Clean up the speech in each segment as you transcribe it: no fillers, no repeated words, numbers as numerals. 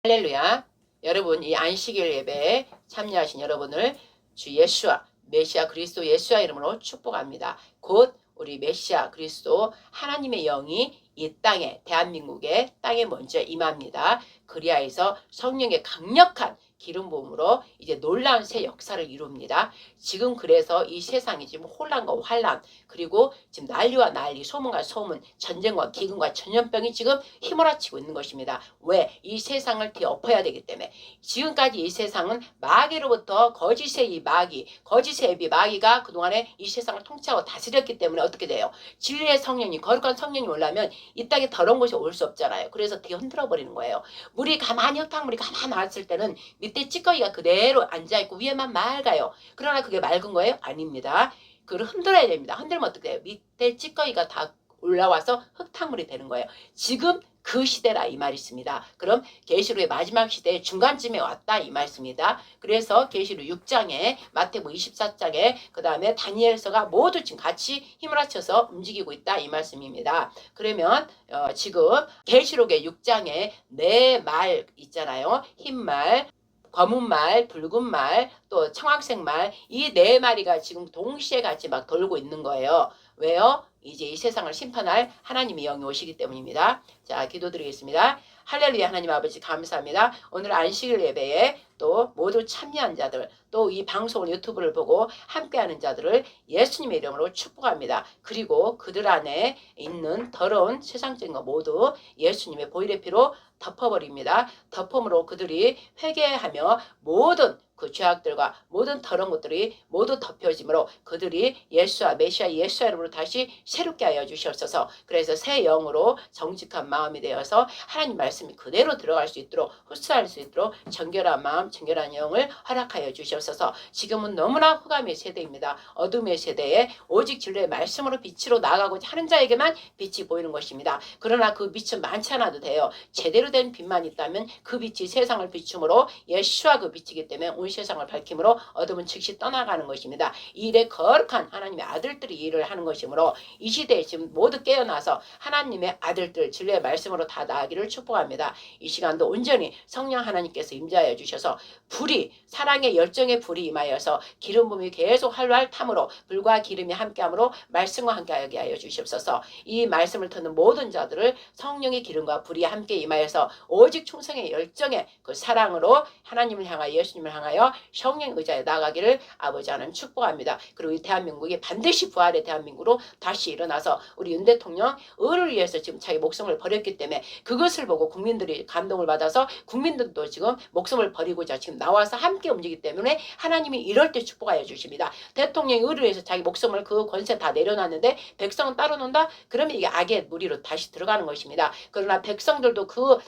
할렐루야. 여러분, 이 안식일 예배에 참여하신 여러분을 주 예수와 메시아 그리스도 예수와 이름으로 축복합니다. 곧 우리 메시아 그리스도 하나님의 영이 이 땅에 대한민국의 땅에 먼저 임합니다. 그리하여서 성령의 강력한 기름 부음으로 이제 놀라운 새 역사를 이룹니다. 지금 그래서 이 세상이 지금 혼란과 환란, 그리고 지금 난리와 난리, 소문과 소문, 전쟁과 기근과 전염병이 지금 휘몰아치고 있는 것입니다. 왜? 이 세상을 뒤엎어야 되기 때문에. 지금까지 이 세상은 마귀로부터 거짓의 이 마귀, 거짓의 애비 마귀가 그동안에 이 세상을 통치하고 다스렸기 때문에 어떻게 돼요? 진리의 성령이, 거룩한 성령이 올라면 이 땅에 더러운 것이 올 수 없잖아요. 그래서 뒤 흔들어 버리는 거예요. 물이 가만히, 흙탕물이 가만히 나왔을 때는 밑에 찌꺼기가 그대로 앉아있고 위에만 맑아요. 그러나 그게 맑은 거예요? 아닙니다. 그걸 흔들어야 됩니다. 흔들면 어떻게 돼요? 밑에 찌꺼기가 다 올라와서 흙탕물이 되는 거예요. 지금 그 시대라 이 말이 있습니다. 그럼 계시록의 마지막 시대의 중간쯤에 왔다 이 말씀입니다. 그래서 계시록 6장에 마태복음 24장에 그 다음에 다니엘서가 모두 지금 같이 힘을 합쳐서 움직이고 있다 이 말씀입니다. 그러면 지금 계시록의 6장에 네 말 있잖아요. 흰말, 검은 말, 붉은 말, 또 청황색 말, 이 네 마리가 지금 동시에 같이 막 돌고 있는 거예요. 왜요? 이제 이 세상을 심판할 하나님의 영이 오시기 때문입니다. 자, 기도드리겠습니다. 할렐루야. 하나님 아버지 감사합니다. 오늘 안식일 예배에 또 모두 참여한 자들, 또 이 방송을 유튜브를 보고 함께하는 자들을 예수님의 이름으로 축복합니다. 그리고 그들 안에 있는 더러운 세상적인 것 모두 예수님의 보혈의 피로 덮어버립니다. 덮음으로 그들이 회개하며 모든 그 죄악들과 모든 더러운 것들이 모두 덮여짐으로 그들이 예수와 메시아 예수의 이름으로 다시 새롭게 하여 주시옵소서. 그래서 새 영으로 정직한 마음이 되어서 하나님 말씀이 그대로 들어갈 수 있도록 흡수할 수 있도록 정결한 마음 정결한 영을 허락하여 주시옵소서. 지금은 너무나 흑암의 세대입니다. 어둠의 세대에 오직 진리의 말씀으로 빛으로 나아가고자 하는 자에게만 빛이 보이는 것입니다. 그러나 그 빛은 많지 않아도 돼요. 제대로 된 빛만 있다면 그 빛이 세상을 비춤으로 예수와 그 빛이기 때문에 온 세상을 밝힘으로 어둠은 즉시 떠나가는 것입니다. 이 일에 거룩한 하나님의 아들들이 일을 하는 것이므로 이 시대에 지금 모두 깨어나서 하나님의 아들들 진리의 말씀으로 다 나아가기를 축복합니다. 이 시간도 온전히 성령 하나님께서 임재하여 주셔서 불이 사랑의 열정의 불이 임하여서 기름 부음이 계속 활활 탐으로 불과 기름이 함께함으로 말씀과 함께하게 하여 주시옵소서. 이 말씀을 듣는 모든 자들을 성령의 기름과 불이 함께 임하여서 오직 충성의 열정의 그 사랑으로 하나님을 향하여 예수님을 향하여 성령 의자에 나가기를 아버지 하나님 축복합니다. 그리고 이 대한민국이 반드시 부활의 대한민국으로 다시 일어나서 우리 윤 대통령 의를 위해서 지금 자기 목숨을 버렸기 때문에 그것을 보고 국민들이 감동을 받아서 국민들도 지금 목숨을 버리고자 지금 나와서 함께 움직이기 때문에 하나님이 이럴 때 축복하여 주십니다. 대통령이 의를 위해서 자기 목숨을 그 권세 다 내려놨는데 백성은 따로 논다? 그러면 이게 악의 무리로 다시 들어가는 것입니다. 그러나 백성들도 그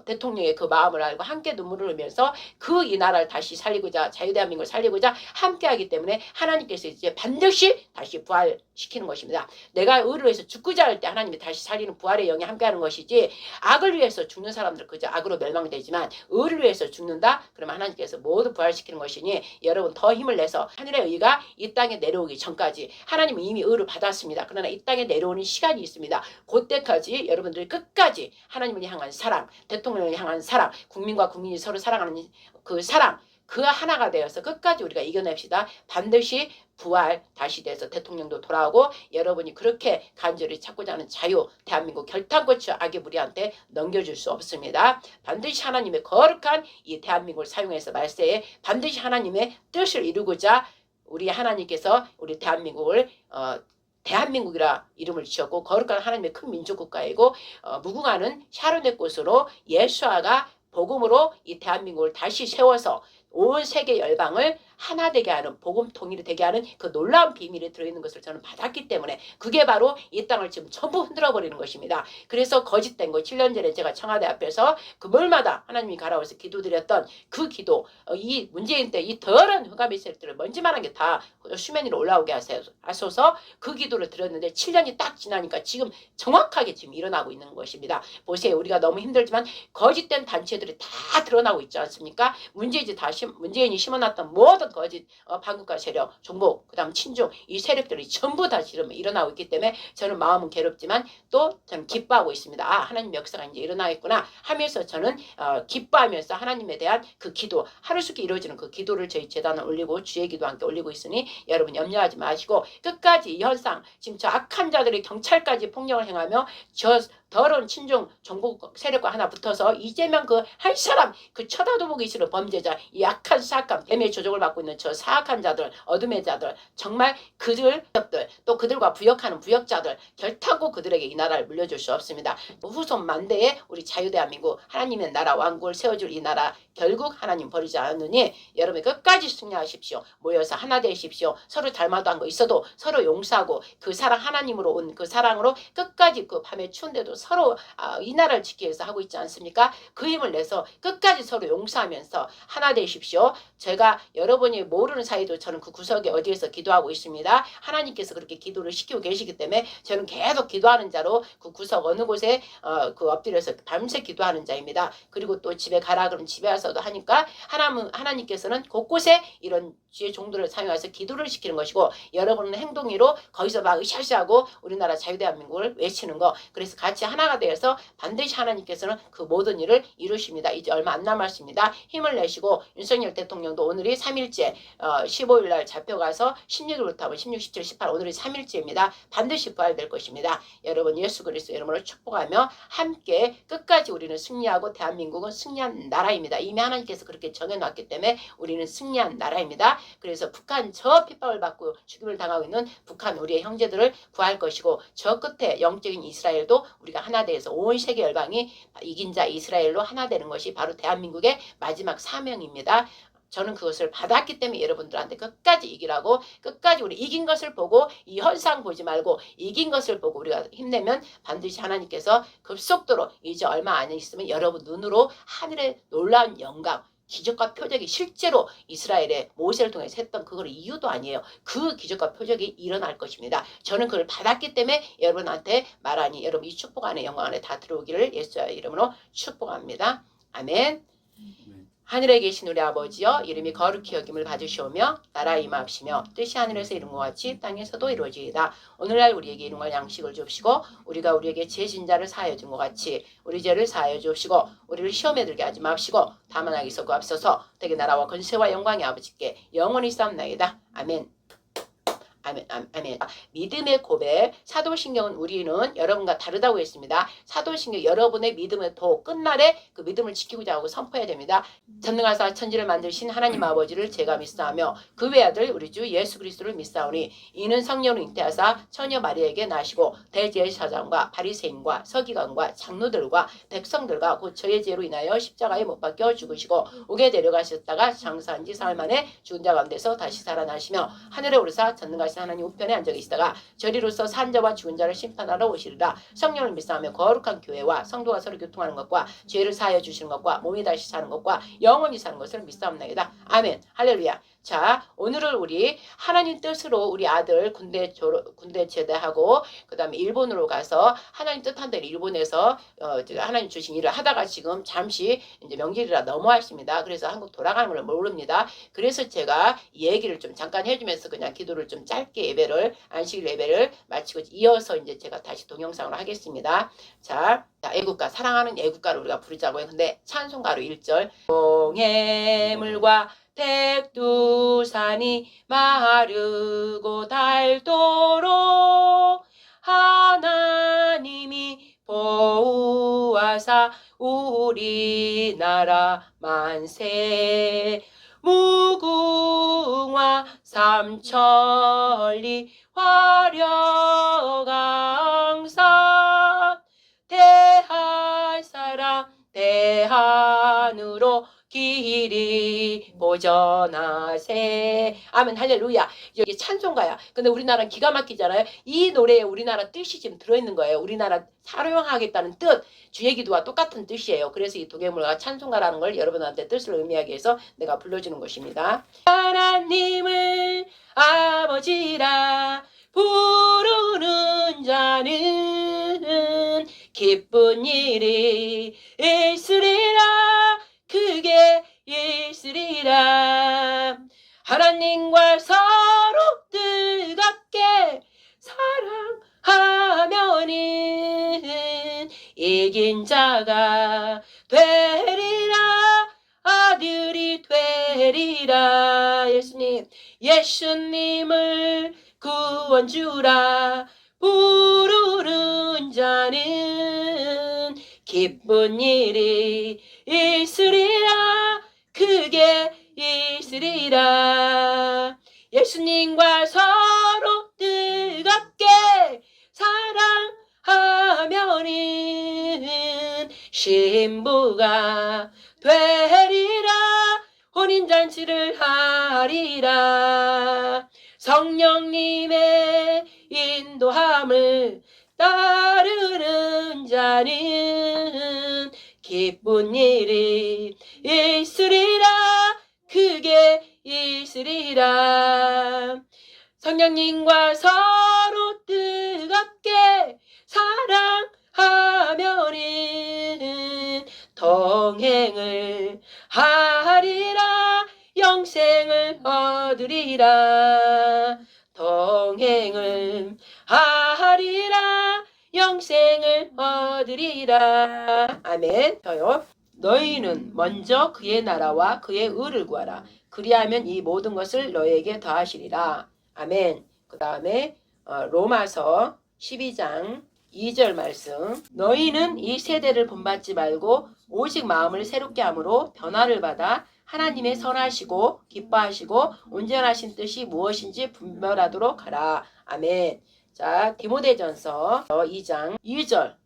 대통령의 그 마음을 알고 함께 눈물을 흘리면서 그 이 나라를 다시 살리고자 자유대한민국을 살리고자 함께하기 때문에 하나님께서 이제 반드시 다시 부활시키는 것입니다. 내가 의를 위해서 죽고자 할 때 하나님이 다시 살리는 부활의 영이 함께하는 것이지 악을 위해서 죽는 사람들 그저 악으로 멸망되지만 의를 위해서 죽는다? 그러면 하나님께서 모두 부활시키는 것이니 여러분 더 힘을 내서 하늘의 의가 이 땅에 내려오기 전까지 하나님이 이미 의를 받았습니다. 그러나 이 땅에 내려오는 시간이 있습니다. 그때까지 여러분들이 끝까지 하나님을 향한 사랑, 대통령을 향한 사랑, 국민과 국민이 서로 사랑하는 그 사랑 그 하나가 되어서 끝까지 우리가 이겨냅시다. 반드시 부활 다시 돼서 대통령도 돌아오고 여러분이 그렇게 간절히 찾고자 하는 자유 대한민국 결탄고치 악의 무리한테 넘겨줄 수 없습니다. 반드시 하나님의 거룩한 이 대한민국을 사용해서 말세에 반드시 하나님의 뜻을 이루고자 우리 하나님께서 우리 대한민국을 대한민국이라 이름을 지었고 거룩한 하나님의 큰 민족국가이고 무궁하는 샤론의 꽃으로 예수아가 복음으로 이 대한민국을 다시 세워서 온 세계 열방을 하나 되게 하는 복음 통일이 되게 하는 그 놀라운 비밀이 들어있는 것을 저는 받았기 때문에 그게 바로 이 땅을 지금 전부 흔들어 버리는 것입니다. 그래서 거짓된 거 7년 전에 제가 청와대 앞에서 그물마다 하나님이 가라오셔서 기도드렸던 그 기도 이 문재인 때 이 더러운 흑암의 세력들을 먼지만한 게 다 수면 위로 올라오게 하소서 그 기도를 드렸는데 7년이 딱 지나니까 지금 정확하게 지금 일어나고 있는 것입니다. 보세요. 우리가 너무 힘들지만 거짓된 단체들이 다 드러나고 있지 않습니까? 문제지 다시 문재인이 심어놨던 모든 거짓 반국가 세력, 종북, 그다음 친중 이 세력들이 전부 다 지금 일어나고 있기 때문에 저는 마음은 괴롭지만 또 저는 기뻐하고 있습니다. 아, 하나님 역사가 이제 일어나겠구나 하면서 저는 기뻐하면서 하나님에 대한 그 기도, 하루속히 이루어지는 그 기도를 저희 재단에 올리고 주의 기도 함께 올리고 있으니 여러분 염려하지 마시고 끝까지 이 현상, 지금 저 악한 자들이 경찰까지 폭력을 행하며 저 더러운 친중 정복 세력과 하나 붙어서 이재명 그 한 사람 그 쳐다도 보기 싫은 범죄자 이 악한 사악한 뱀의 조종을 받고 있는 저 사악한 자들 어둠의 자들 정말 그들 또 그들과 부역하는 부역자들 결탄코 그들에게 이 나라를 물려줄 수 없습니다. 후손 만대에 우리 자유대한민국 하나님의 나라 왕국을 세워줄 이 나라 결국 하나님 버리지 않으니 여러분 끝까지 승리하십시오. 모여서 하나 되십시오. 서로 닮아도 한 거 있어도 서로 용서하고 그 사랑 하나님으로 온 그 사랑으로 끝까지 그 밤에 추운데도 서로 이 나라를 지키기 위해서 하고 있지 않습니까? 그 힘을 내서 끝까지 서로 용서하면서 하나 되십시오. 제가 여러분이 모르는 사이도 저는 그 구석에 어디에서 기도하고 있습니다. 하나님께서 그렇게 기도를 시키고 계시기 때문에 저는 계속 기도하는 자로 그 구석 어느 곳에 그 엎드려서 밤새 기도하는 자입니다. 그리고 또 집에 가라 그러면 집에 와서도 하니까 하나님께서는 곳곳에 이런 주의 종들을 사용해서 기도를 시키는 것이고 여러분은 행동으로 거기서 막 으쌰으쌰하고 우리나라 자유대한민국을 외치는 거 그래서 같이 하나가 되어서 반드시 하나님께서는 그 모든 일을 이루십니다. 이제 얼마 안 남았습니다. 힘을 내시고 윤석열 대통령도 오늘이 3일째 15일 날 잡혀가서 16일부터 하면 16, 17, 18 오늘이 3일째입니다. 반드시 부활될 것입니다. 여러분 예수 그리스도 이름으로 축복하며 함께 끝까지 우리는 승리하고 대한민국은 승리한 나라입니다. 이미 하나님께서 그렇게 정해놨기 때문에 우리는 승리한 나라입니다. 그래서 북한 저 핍박을 받고 죽임을 당하고 있는 북한 우리의 형제들을 구할 것이고 저 끝에 영적인 이스라엘도 우리가 하나 되어서 온 세계 열방이 이긴 자 이스라엘로 하나 되는 것이 바로 대한민국의 마지막 사명입니다. 저는 그것을 받았기 때문에 여러분들한테 끝까지 이기라고 끝까지 우리 이긴 것을 보고 이 현상 보지 말고 이긴 것을 보고 우리가 힘내면 반드시 하나님께서 급속도로 이제 얼마 안 있으면 여러분 눈으로 하늘의 놀라운 영광 기적과 표적이 실제로 이스라엘의 모세를 통해서 했던 그걸 이유도 아니에요. 그 기적과 표적이 일어날 것입니다. 저는 그걸 받았기 때문에 여러분한테 말하니 여러분 이 축복 안에 영광 안에 다 들어오기를 예수의 이름으로 축복합니다. 아멘. 하늘에 계신 우리 아버지여 이름이 거룩히 여김을 받으시오며 나라 임하옵시며 뜻이 하늘에서 이룬 것 같이 땅에서도 이루어지이다. 오늘날 우리에게 이룬 걸 양식을 주옵시고 우리가 우리에게 죄진 자를 사하여 준 것 같이 우리 죄를 사하여 주옵시고 우리를 시험에 들게 하지 마옵시고 다만 악에서 구하옵소서. 대개 나라와 권세와 영광이 아버지께 영원히 쌓옵나이다. 아멘. 아멘, 아멘. 믿음의 고백, 사도신경은 우리는 여러분과 다르다고 했습니다. 사도신경 여러분의 믿음의 도 끝날에 그 믿음을 지키고자 하고 선포해야 됩니다. 전능하사 천지를 만드신 하나님 아버지를 제가 믿사하며 그 외아들 우리 주 예수 그리스도를 믿사오니 이는 성령을 잉태하사 처녀 마리아에게 나시고 대제사장과 바리새인과 서기관과 장로들과 백성들과 곧 저의 죄로 인하여 십자가에 못 박혀 죽으시고 옥에 데려가셨다가 장사한 지 사흘 만에 죽은 자 가운데서 다시 살아나시며 하늘에 오르사 전능하신 하나님 우편에 앉아 계시다가 저리로서 산 자와 죽은 자를 심판하러 오시리라. 성령을 믿사하며 거룩한 교회와 성도가 서로 교통하는 것과 죄를 사하여 주시는 것과 몸이 다시 사는 것과 영원히 사는 것을 믿사옵나이다. 아멘. 할렐루야. 자, 오늘은 우리 하나님 뜻으로 우리 아들 군대 제대하고 그 다음에 일본으로 가서 하나님 뜻한 대로 일본에서 하나님 주신 일을 하다가 지금 잠시 이제 명절이라 넘어왔습니다. 그래서 한국 돌아가는 걸 모릅니다. 그래서 제가 이 얘기를 좀 잠깐 해주면서 그냥 기도를 좀 짧게 예배를 안식일 예배를 마치고 이어서 이제 제가 다시 동영상으로 하겠습니다. 자, 애국가 사랑하는 애국가를 우리가 부르자고요. 근데 찬송가로 1절 동해물과 백두산이 마르고 닳도록 하나님이 보호하사 우리나라 만세 무궁화 삼천리 화려강산 대한사랑 대한으로 길이 보전하세. 아멘 할렐루야. 여기 찬송가야. 근데 우리나라는 기가 막히잖아요. 이 노래에 우리나라 뜻이 지금 들어있는 거예요. 우리나라 사용하겠다는 뜻. 주의 기도와 똑같은 뜻이에요. 그래서 이 동해물과 찬송가라는 걸 여러분한테 뜻을 의미하기 위해서 내가 불러주는 것입니다. 하나님을 아버지라 부르는 자는 기쁜 일이 있으리라. 그게 있으리라. 하나님과 서로 뜨겁게 사랑하면은 이긴 자가 되리라. 아들이 되리라. 예수님을 구원주라 부르는 자는 기쁜 일이 있으리라. 크게 있으리라. 예수님과 서로 뜨겁게 사랑하면은 신부가 되리라. 혼인잔치를 하리라. 성령님의 인도함을 따르는 자는 기쁜 일이 있으리라. 크게 있으리라. 성령님과 서로 뜨겁게 사랑하면은 동행을 하리라. 영생을 얻으리라. 동행을 하리라. 영생을 얻으리라. 아멘. 저요. 너희는 먼저 그의 나라와 그의 의를 구하라. 그리하면 이 모든 것을 너희에게 더하시리라. 아멘. 그 다음에 로마서 12장 2절 말씀. 너희는 이 세대를 본받지 말고 오직 마음을 새롭게 함으로 변화를 받아 하나님의 선하시고 기뻐하시고 온전하신 뜻이 무엇인지 분별하도록 하라. 아멘. 자, 디모데전서 2장 2절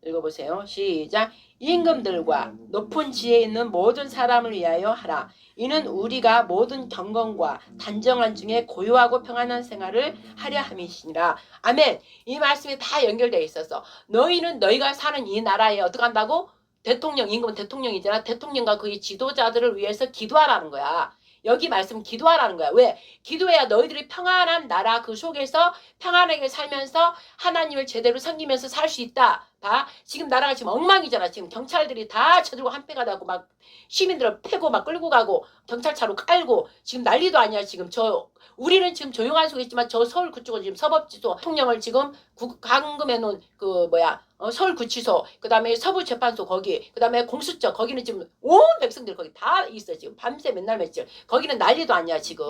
읽어보세요. 시작. 임금들과 높은 지혜 있는 모든 사람을 위하여 하라. 이는 우리가 모든 경건과 단정한 중에 고요하고 평안한 생활을 하려 함이시니라. 아멘. 이 말씀이 다 연결되어 있어서 너희는 너희가 사는 이 나라에 어떻게 한다고? 대통령, 임금은 대통령이잖아. 대통령과 그의 지도자들을 위해서 기도하라는 거야. 여기 말씀 기도하라는 거야. 왜? 기도해야 너희들이 평안한 나라 그 속에서 평안하게 살면서 하나님을 제대로 섬기면서 살 수 있다. 봐. 지금 나라가 지금 엉망이잖아. 지금 경찰들이 다 쳐들고 한패가 나고 막 시민들을 패고 막 끌고 가고 경찰차로 깔고 지금 난리도 아니야. 지금 우리는 지금 조용한 속에 있지만 저 서울 그쪽은 지금 서법지소 대통령을 지금 감금해 놓은 서울구치소, 그 다음에 서부재판소 거기, 그 다음에 공수처 거기는 지금 온 백성들 거기 다 있어. 지금 밤새 맨날 며칠 거기는 난리도 아니야 지금.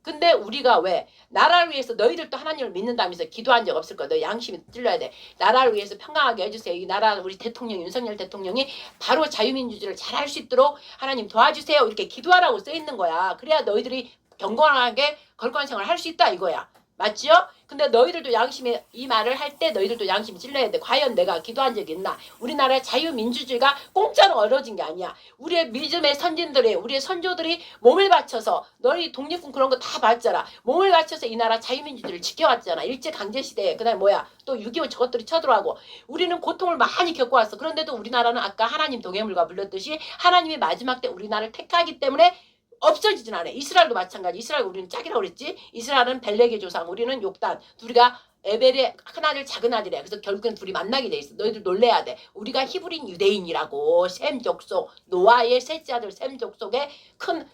근데 우리가 왜 나라를 위해서 너희들도 하나님을 믿는다면서 기도한 적 없을 거야. 너 양심이 찔러야 돼. 나라를 위해서 평강하게 해주세요. 이 나라 우리 대통령 윤석열 대통령이 바로 자유민주주의를 잘할 수 있도록 하나님 도와주세요. 이렇게 기도하라고 써 있는 거야. 그래야 너희들이 경건하게 걸건 생활을 할 수 있다 이거야. 맞지요? 근데 너희들도 양심이 이 말을 할 때 너희들도 양심이 찔러야 돼. 과연 내가 기도한 적이 있나? 우리나라의 자유민주주의가 공짜로 얻어진 게 아니야. 우리의 믿음의 선진들이 우리의 선조들이 몸을 바쳐서 너희 독립군 그런 거 다 봤잖아. 몸을 바쳐서 이 나라 자유민주주의를 지켜왔잖아. 일제강점시대에. 그 다음에 또 6.25 저것들이 쳐들어가고 우리는 고통을 많이 겪어왔어. 그런데도 우리나라는 아까 하나님 동해물과 불렀듯이 하나님이 마지막 때 우리나라를 택하기 때문에 없어지진 않아. 이스라엘도 마찬가지. 이스라엘 우리는 짝이라고 그랬지. 이스라엘은 벨렉의 조상, 우리는 욕단. 둘이가 에벨의 큰아들 작은아들이야. 그래서 결국엔 둘이 만나게 돼 있어. 너희들 놀래야 돼. 우리가 히브린 유대인이라고. 셈 족속, 노아의 셋째 아들 셈 족속의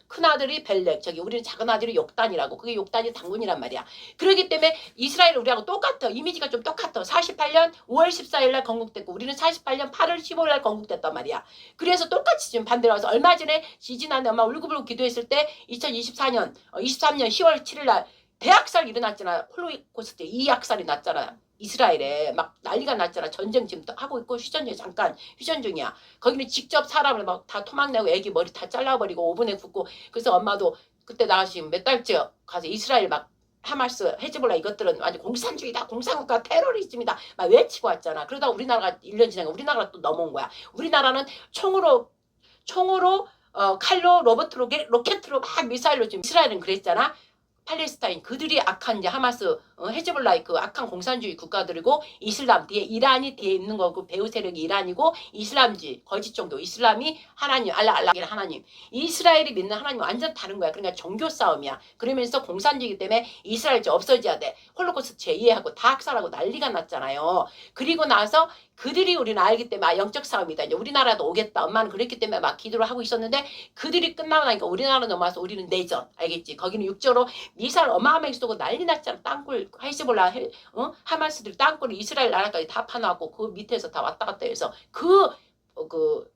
큰아들이 벨렉, 우리는 작은아들이 욕단이라고. 그게 욕단이 당군이란 말이야. 그렇기 때문에 이스라엘 우리하고 똑같아. 이미지가 좀 똑같아. 48년 5월 14일 날 건국됐고 우리는 48년 8월 15일 날 건국됐단 말이야. 그래서 똑같이 지금 반대로 와서 얼마 전에 지지난해 엄마 울고불고 기도했을 때 2024년 23년 10월 7일 날 대학살 일어났잖아. 홀로코스트 2학살이 났잖아. 이스라엘에 막 난리가 났잖아. 전쟁 지금 하고 있고 잠깐 휴전 중이야. 거기는 직접 사람을 막 다 토막내고 애기 머리 다 잘라버리고 오븐에 굽고. 그래서 엄마도 그때 나 지금 몇 달째 가서 이스라엘 막 하마스, 헤즈볼라 이것들은 완전 공산주의다, 공산국가 테러리즘이다 막 외치고 왔잖아. 그러다 우리나라가 1년 지나가 우리나라가 또 넘어온 거야. 우리나라는 총으로 칼로 로켓으로 막 미사일로 지금 이스라엘은 그랬잖아. 팔레스타인 그들이 악한 이제 하마스 헤즈볼라의 그 악한 공산주의 국가들이고 이슬람 뒤에 이란이 뒤에 있는 거고 배후 세력이 이란이고 이슬람주의 거짓 종교 이슬람이 하나님 알라의 하나님 이스라엘이 믿는 하나님 완전 다른 거야. 그러니까 종교 싸움이야. 그러면서 공산주의이기 때문에 이스라엘 없어져야 돼. 홀로코스트 제의하고 다 학살하고 난리가 났잖아요. 그리고 나서 그들이 우리는 알기 때문에 영적 싸움이다. 이제 우리나라도 오겠다. 엄마는 그랬기 때문에 막 기도를 하고 있었는데 그들이 끝나고 나니까 우리나라 넘어와서 우리는 내전. 알겠지? 거기는 육적으로 미사일 어마어마하게 쏘고 난리 났잖아. 땅굴 헤즈볼라 하마스들 땅굴 이스라엘 나라까지 다 파놓고 그 밑에서 다 왔다 갔다 해서 그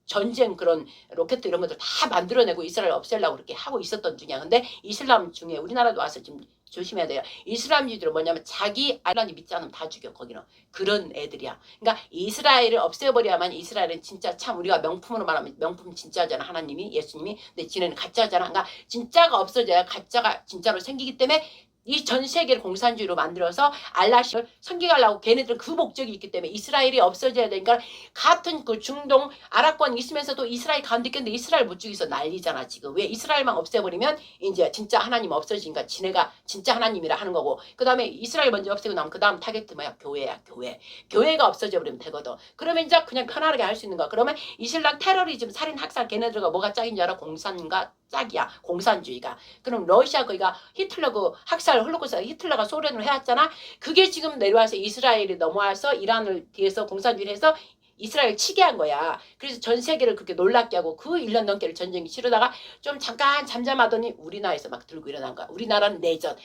전쟁 그런 로켓 이런 것들 다 만들어내고 이스라엘 없애려고 그렇게 하고 있었던 중이야. 근데 이슬람 중에 우리나라도 와서 지금 조심해야 돼요. 이슬람주의들은 뭐냐면 자기 알란이 믿지 않으면 다 죽여. 거기는 그런 애들이야. 그러니까 이스라엘을 없애버려야만 이스라엘은 진짜 참 우리가 명품으로 말하면 명품 진짜잖아. 하나님이 예수님이. 근데 지네는 가짜잖아. 그러니까 진짜가 없어져야 가짜가 진짜로 생기기 때문에 이 전 세계를 공산주의로 만들어서 알라시를 섬기려고 걔네들은 그 목적이 있기 때문에 이스라엘이 없어져야 되니까 같은 그 중동 아랍권 있으면서도 이스라엘 가운데 있겠는데 이스라엘 못 죽이서 난리잖아 지금. 왜 이스라엘만 없애버리면 이제 진짜 하나님 없어지니까 지네가 진짜 하나님이라 하는 거고 그 다음에 이스라엘 먼저 없애고 나면 그 다음 타겟 뭐야? 교회야 교회. 교회가 없어져 버리면 되거든. 그러면 이제 그냥 편안하게 할 수 있는 거야. 그러면 이슬람 테러리즘 살인 학살 걔네들과 뭐가 짝인 줄 알아? 공산과 짝이야. 공산주의가. 그럼 러시아 거기가 히틀러 그 학살 홀로코스트 히틀러가 소련으로 해왔잖아. 그게 지금 내려와서 이스라엘이 넘어와서 이란을 뒤에서 공산주의를 해서 이스라엘 치게 한 거야. 그래서 전 세계를 그렇게 놀랍게 하고 그 1년 넘게를 전쟁이 치르다가 좀 잠깐 잠잠하더니 우리나라에서 막 들고 일어난 거야. 우리나라는 내전.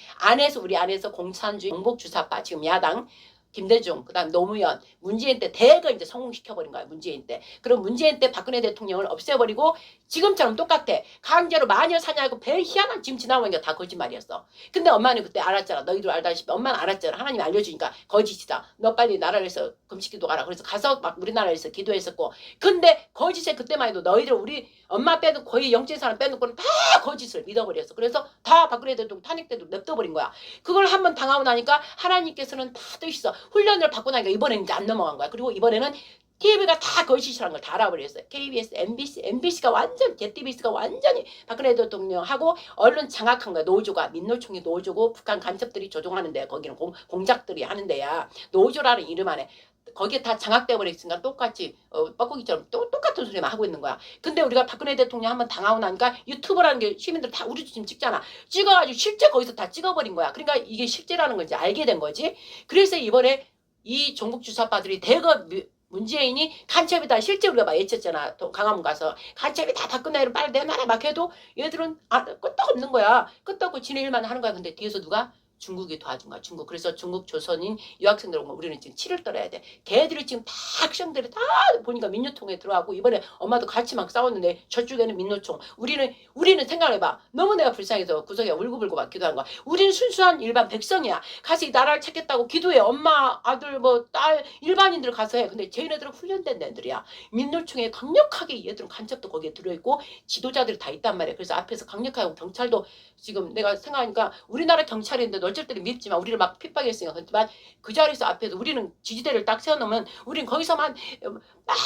우리 안에서 공산주의 정복주사파 지금 야당 김대중, 그 다음 노무현, 문재인 때 대거 이제 성공시켜버린 거야, 문재인 때. 그럼 문재인 때 박근혜 대통령을 없애버리고 지금처럼 똑같아. 강제로 마녀 사냥하고 별 희한한 지금 지나오니까 다 거짓말이었어. 근데 엄마는 그때 알았잖아. 너희들 알다시피 엄마는 알았잖아. 하나님 알려주니까 거짓이다. 너 빨리 나라에서 금식기도 가라. 그래서 가서 막 우리나라에서 기도했었고. 근데 거짓에 그때만 해도 너희들 우리 엄마 빼도 거의 영적인 사람 빼놓고는 다 거짓을 믿어버렸어. 그래서 다 박근혜 대통령 탄핵 때도 냅둬버린 거야. 그걸 한번 당하고 나니까 하나님께서는 다 뜻있어. 훈련을 받고 나니까 이번에는 이제 안 넘어간 거야. 그리고 이번에는 TV가 다 거짓이라는 걸 다 알아버렸어요. KBS, MBC가 완전, JTBC가 완전히 박근혜 대통령하고 언론 장악한 거야. 노조가, 민노총이 노조고 북한 간첩들이 조종하는 데야. 거기는 공작들이 하는 데야. 노조라는 이름 안에. 거기에 다 장악돼 버렸으니까 똑같이 뻐꾸기처럼 똑같은 소리만 하고 있는 거야. 근데 우리가 박근혜 대통령 한번 당하고 나니까 유튜브라는 게 시민들 다 우리 지금 찍잖아. 찍어가지고 실제 거기서 다 찍어버린 거야. 그러니까 이게 실제라는 걸 이제 알게 된 거지. 그래서 이번에 이 종북주사파들이 대거 문재인이 간첩이다. 실제 우리가 막 예쳤잖아. 강화문 가서 간첩이다. 박근혜를 빨리 내놔라 막 해도 얘들은 끄떡없는 거야. 끄떡없고 지네 일만 하는 거야. 근데 뒤에서 누가? 중국이 도와준 거야. 중국. 그래서 중국 조선인 유학생들 오면 우리는 지금 치를 떨어야 돼. 걔들이 지금 다 학생들이 다 보니까 민노총에 들어가고 이번에 엄마도 같이 막 싸웠는데 저쪽에는 민노총. 우리는 생각해봐. 너무 내가 불쌍해서 구석에 울고불고 막 기도한 거야. 우리는 순수한 일반 백성이야. 가서 이 나라를 찾겠다고 기도해. 엄마, 아들, 뭐 딸 일반인들 가서 해. 근데 쟤네들은 훈련된 애들이야. 민노총에 강력하게 얘들은 간첩도 거기에 들어있고 지도자들이 다 있단 말이야. 그래서 앞에서 강력하고 경찰도 지금 내가 생각하니까 우리나라 경찰인데도 어쩔 때는 밉지만 우리를 막 핍박했으니까 그렇지만 그 자리에서 앞에서 우리는 지지대를 딱 세워놓으면 우리는 거기서만 막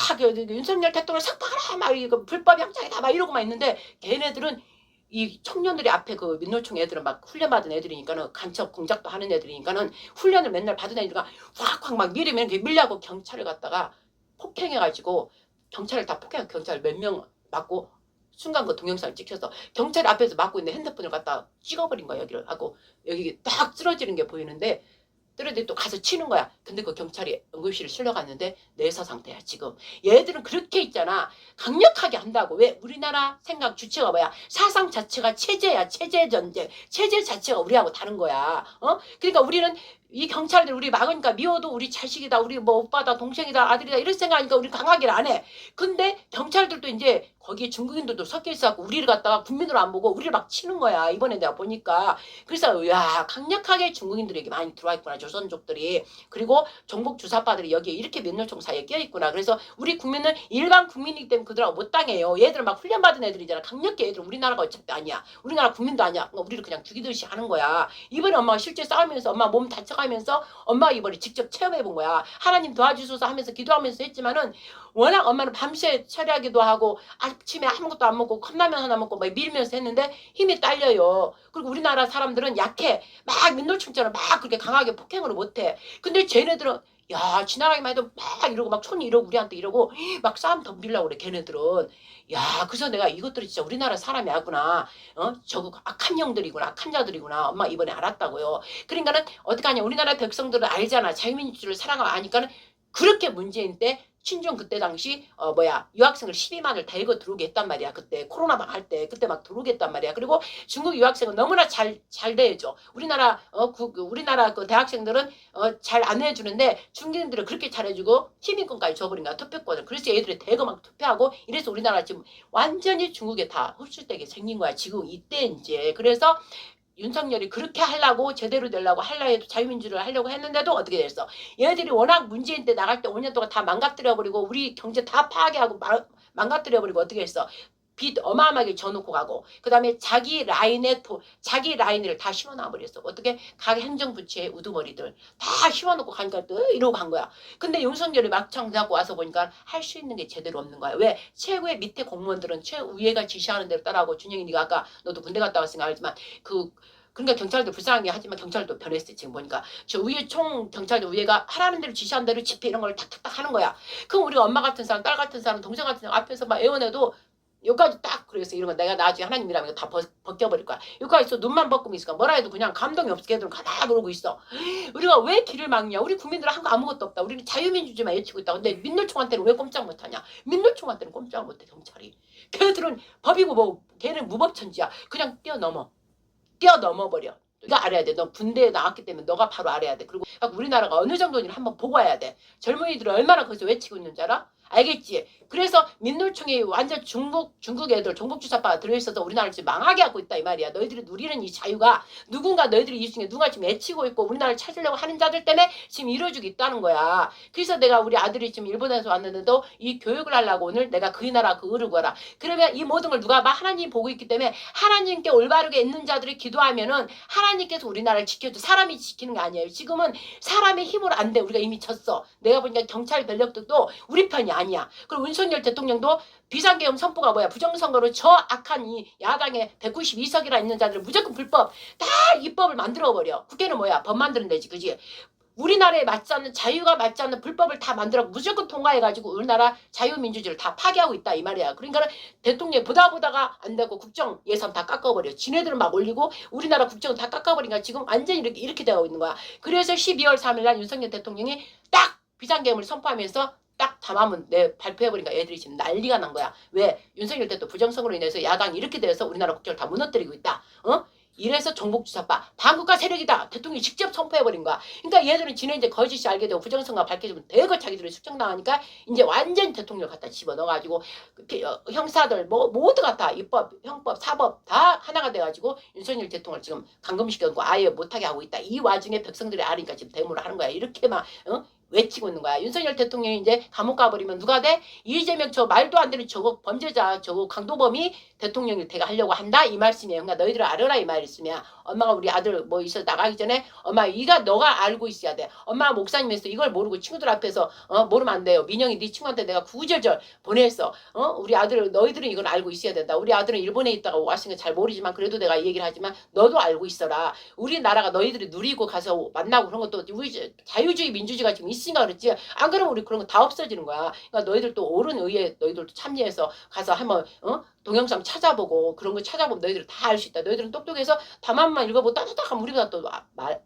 윤석열 대통령 삭발하라 막 이거 불법 영장이다 막 이러고만 있는데 걔네들은 이 청년들이 앞에 그 민노총 애들은 막 훈련받은 애들이니까는 간첩 공작도 하는 애들이니까는 훈련을 맨날 받은 애들이니까 확확 막 밀리면 밀려고 경찰을 갖다가 폭행해가지고 경찰을 다 폭행한 경찰 몇 명 맞고 순간 그 동영상을 찍혀서 경찰 앞에서 막고 있는 핸드폰을 갖다 찍어버린 거야. 여기를 하고 여기 딱 쓰러지는 게 보이는데 쓰러지고 또 가서 치는 거야. 근데 그 경찰이 응급실에 실려갔는데 내사 상태야 지금. 얘들은 그렇게 있잖아. 강력하게 한다고. 왜? 우리나라 생각 주체가 뭐야? 사상 자체가 체제야. 체제 전쟁. 체제 자체가 우리하고 다른 거야. 그러니까 우리는 이 경찰들 우리 막으니까 미워도 우리 자식이다. 우리 뭐 오빠다 동생이다 아들이다 이런 생각하니까 우리 강하게를 안 해. 근데 경찰들도 이제 거기에 중국인들도 섞여 있어갖고 우리를 갖다가 국민으로 안 보고 우리를 막 치는 거야. 이번에 내가 보니까. 그래서 야 강력하게 중국인들에게 많이 들어와 있구나. 조선족들이. 그리고 종북주사파들이 여기에 이렇게 민노총 사이에 껴있구나. 그래서 우리 국민은 일반 국민이기 때문에 그들하고 못 당해요. 얘들은 막 훈련받은 애들이잖아. 강력히 애들은 우리나라가 어차피 아니야. 우리나라 국민도 아니야. 우리를 그냥 죽이듯이 하는 거야. 이번에 엄마가 실제 싸우면서 엄마 몸 다쳐가 기도하면서 엄마가 이번에 직접 체험해 본 거야. 하나님 도와주소서 하면서 기도하면서 했지만은 워낙 엄마는 밤새 처리하기도 하고 아침에 아무것도 안 먹고 컵라면 하나 먹고 막 밀면서 했는데 힘이 딸려요. 그리고 우리나라 사람들은 약해. 막 민노충처럼 막 그렇게 강하게 폭행을 못해. 근데 쟤네들은 야 지나가기만 해도 막 이러고 막 촌이 이러고 우리한테 이러고 막 싸움 덤비려고 그래 걔네들은. 야 그래서 내가 이것들이 진짜 우리나라 사람이 아구나. 저거 악한 영들이구나. 악한 자들이구나. 엄마 이번에 알았다고요. 그러니까는 어떻게 하냐. 우리나라 백성들은 알잖아. 자유민주주의를 사랑하고 아니까는 그렇게 문재인 때 친중 그때 당시 유학생을 12만을 대거 들어오게 했단 말이야. 그때 코로나 막 할 때 그때 막 들어오게 했단 말이야. 그리고 중국 유학생은 너무나 잘 대해줘. 우리나라 우리나라 그 대학생들은 잘 안 해주는데 중국인들은 그렇게 잘해주고 시민권까지 줘버린 거야. 투표권을. 그래서 애들이 대거 막 투표하고 이래서 우리나라 지금 완전히 중국에 다 흡수되게 생긴 거야. 지금 이때 이제. 그래서 윤석열이 그렇게 하려고 제대로 되려고 하려 해도 자유민주를 하려고 했는데도 어떻게 됐어? 얘들이 워낙 문재인 때 나갈 때 5년 동안 다 망가뜨려버리고 우리 경제 다 파괴하고 망가뜨려버리고 어떻게 했어? 빚 어마어마하게 져놓고 가고 그 다음에 자기 라인을 다 심어놔버렸어. 어떻게 각 행정부처의 우두머리들 다 심어놓고 가니까 또 이러고 간 거야. 근데 윤석열이 막상 하고 와서 보니까 할 수 있는 게 제대로 없는 거야. 왜? 최고의 밑에 공무원들은 최위에가 지시하는 대로 따라하고 준영이 네가 아까 너도 군대 갔다 왔으니까 알지만 그러니까 경찰도 불쌍하게 하지만 경찰도 변했어. 지금 보니까 저 위에 총 경찰도 위에가 하라는 대로 지시한 대로 집회 이런 걸 탁탁탁 하는 거야. 그럼 우리가 엄마 같은 사람, 딸 같은 사람, 동생 같은 사람 앞에서 막 애원해도 여기까지 딱 그래서 이런 거 내가 나중에 하나님이라면 다 벗겨버릴 거야. 여기까지 있어. 눈만 벗고 있으니까 뭐라 해도 그냥 감동이 없어. 걔들은 가다 그러고 있어. 우리가 왜 길을 막냐. 우리 국민들은 한 거 아무것도 없다. 우리는 자유민주주의만 외치고 있다. 근데 민노총한테는 왜 꼼짝 못하냐. 민노총한테는 꼼짝 못해 경찰이. 걔들은 법이고 뭐 걔는 무법천지야. 그냥 뛰어넘어버려. 네가 알아야 돼. 너 군대에 나왔기 때문에 너가 바로 알아야 돼. 그리고 우리나라가 어느 정도인지 한번 보고 와야 돼. 젊은이들이 얼마나 거기서 외치고 있는 줄 알아? 알겠지? 그래서 민노총이 완전 중국 애들 종북주사파가 들어있어서 우리나라를 지금 망하게 하고 있다 이 말이야. 너희들이 누리는 이 자유가 누군가 너희들이 이 중에 누가 지금 애치고 있고 우리나라를 찾으려고 하는 자들 때문에 지금 이루어지고 있다는 거야. 그래서 내가 우리 아들이 지금 일본에서 왔는데도 이 교육을 하려고 오늘 내가 그 나라 그 의를 구하라. 그러면 이 모든 걸 누가 봐? 하나님이 보고 있기 때문에 하나님께 올바르게 있는 자들이 기도하면은 하나님께서 우리나라를 지켜줘. 사람이 지키는 게 아니에요. 지금은 사람의 힘으로 안 돼. 우리가 이미 졌어. 내가 보니까 경찰 권력들도 우리 편이 아니야. 그리고 윤석열 대통령도 비상계엄 선포가 뭐야? 부정선거로 저 악한 이 야당에 192석이나 있는 자들을 무조건 불법 다 입법을 만들어버려. 국회는 뭐야? 법 만드는 데지. 그지? 우리나라에 맞지 않는 자유가 맞지 않는 불법을 다 만들어 무조건 통과해가지고 우리나라 자유민주주의를 다 파괴하고 있다 이 말이야. 그러니까 대통령이 보다가 안 되고 국정 예산 다 깎아버려. 지네들은 막 올리고 우리나라 국정은 다 깎아버리니까 지금 완전히 이렇게 되고 있는 거야. 그래서 12월 3일 날 윤석열 대통령이 딱 비상계엄을 선포하면서 딱 담화문 발표해버리니까 애들이 지금 난리가 난 거야. 왜? 윤석열 대통령 부정선거로 인해서 야당이 이렇게 돼서 우리나라 국정을 다 무너뜨리고 있다. 이래서 종북주사파 반국가 세력이다. 대통령이 직접 선포해버린 거야. 그러니까 얘들은 지네 이제 거짓이 알게 되고 부정선거 밝혀지면 대거 자기들이 숙청당하니까 이제 완전 대통령 갖다 집어넣어가지고 형사들 모두 갖다 입법, 형법, 사법 다 하나가 돼가지고 윤석열 대통령을 지금 감금시켜놓고 아예 못하게 하고 있다. 이 와중에 백성들이 알으니까 지금 데모를 하는 거야. 이렇게 막 외치고 있는 거야. 윤석열 대통령이 이제 감옥 가버리면 누가 돼? 이재명 저 말도 안 되는 저거 범죄자 저거 강도범이 대통령이 돼가 하려고 한다 이 말씀이에요. 그러니까 너희들 알아라 이 말씀이야. 엄마가 우리 아들 뭐 있어 나가기 전에 엄마 너가 알고 있어야 돼. 엄마가 목사님에서 이걸 모르고 친구들 앞에서 모르면 안 돼요. 민영이 네 친구한테 내가 구구절절 보냈어. 우리 아들 너희들은 이걸 알고 있어야 된다. 우리 아들은 일본에 있다가 왔으니까 잘 모르지만 그래도 내가 이 얘기를 하지만 너도 알고 있어라. 우리나라가 너희들이 누리고 가서 만나고 그런 것도 우리 자유주의 민주주의가 지금 있으니까 그렇지. 안 그러면 우리 그런 거 다 없어지는 거야. 그러니까 너희들 또 옳은 의에 너희들도 참여해서 가서 한번 동영상 찾아보고 그런 거 찾아보면 너희들 다 알 수 있다. 너희들은 똑똑해서 담화만 읽어보고 따뜻하면 우리보다 또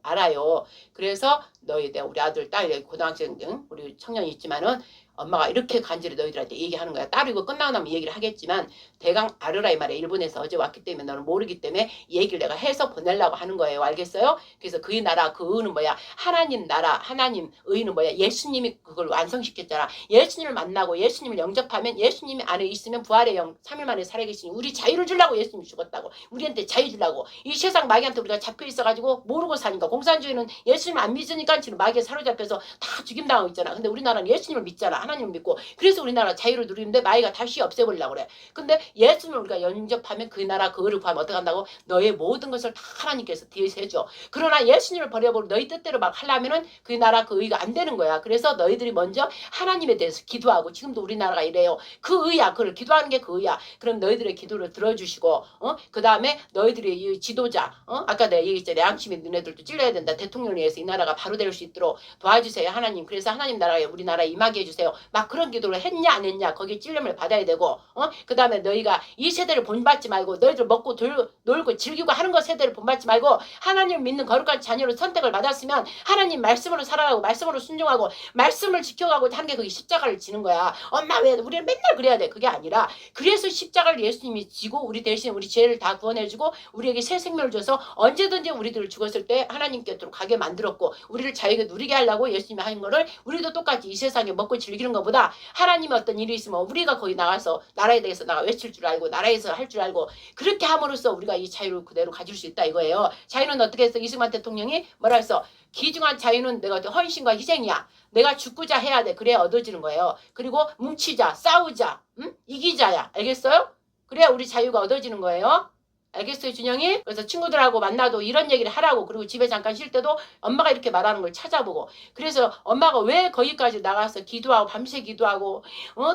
알아요. 그래서 너희들 우리 아들 딸 고등학생 우리 청년이 있지만은 엄마가 이렇게 간절히 너희들한테 얘기하는 거야. 따로 이거 끝나고 나면 얘기를 하겠지만 대강 알으라 이 말이야. 일본에서 어제 왔기 때문에 너는 모르기 때문에 얘기를 내가 해서 보내려고 하는 거예요. 알겠어요? 그래서 그 나라 그 의는 뭐야? 하나님 나라 하나님 의는 뭐야? 예수님이 그걸 완성시켰잖아. 예수님을 만나고 예수님을 영접하면 예수님이 안에 있으면 부활의 영 3일 만에 살아계시니 우리 자유를 주려고 예수님이 죽었다고. 우리한테 자유 주려고. 이 세상 마귀한테 우리가 잡혀 있어가지고 모르고 사니까 공산주의는 예수님을 안 믿으니까 지금 마귀에 사로잡혀서 다 죽임당하고 있잖아. 근데 우리나라는 예수님을 믿잖아. 하나님을 믿고 그래서 우리나라 자유를 누리는데 마귀가 다시 없애버리려고 그래. 근데 예수님을 우리가 영접하면 그 나라 그 의를 구하면 어떻게 한다고? 너의 모든 것을 다 하나님께서 뒤에서 해줘. 그러나 예수님을 버려버리고 너희 뜻대로 막 하려면은 그 나라 그 의가 안 되는 거야. 그래서 너희들이 먼저 하나님에 대해서 기도하고 지금도 우리나라가 이래요. 그 의야. 그걸 기도하는 게 그 의야. 그럼 너희들의 기도를 들어주시고 그 다음에 너희들의 이 지도자 아까 내가 얘기했잖아. 양심이 너네들도 찔러야 된다. 대통령을 위해서 이 나라가 바로 될 수 있도록 도와주세요 하나님. 그래서 하나님 나라에 우리나라에 임하게 해주세요. 막 그런 기도를 했냐 안 했냐 거기에 찔림을 받아야 되고 그 다음에 너희가 이 세대를 본받지 말고 너희들 먹고 놀고 즐기고 하는 것 세대를 본받지 말고 하나님 믿는 거룩한 자녀로 선택을 받았으면 하나님 말씀으로 살아가고 말씀으로 순종하고 말씀을 지켜가고 하는 게 그게 십자가를 지는 거야. 엄마 왜 우리는 맨날 그래야 돼. 그게 아니라 그래서 십자가를 예수님이 지고 우리 대신 우리 죄를 다 구원해주고 우리에게 새 생명을 줘서 언제든지 우리들을 죽었을 때 하나님 곁으로 가게 만들었고 우리를 자유하게 누리게 하려고 예수님이 하는 거를 우리도 똑같이 이 세상에 먹고 즐기는 것보다 하나님의 어떤 일이 있으면 우리가 거기 나가서 나라에 대해서 나가 외칠 줄 알고 나라에서 할 줄 알고 그렇게 함으로써 우리가 이 자유를 그대로 가질 수 있다 이거예요. 자유는 어떻게 했어? 이승만 대통령이 뭐라 했어? 귀중한 자유는 내가 헌신과 희생이야. 내가 죽고자 해야 돼. 그래야 얻어지는 거예요. 그리고 뭉치자, 싸우자, 이기자야. 알겠어요? 그래야 우리 자유가 얻어지는 거예요. 알겠어요, 준영이? 그래서 친구들하고 만나도 이런 얘기를 하라고. 그리고 집에 잠깐 쉴 때도 엄마가 이렇게 말하는 걸 찾아보고. 그래서 엄마가 왜 거기까지 나가서 기도하고 밤새 기도하고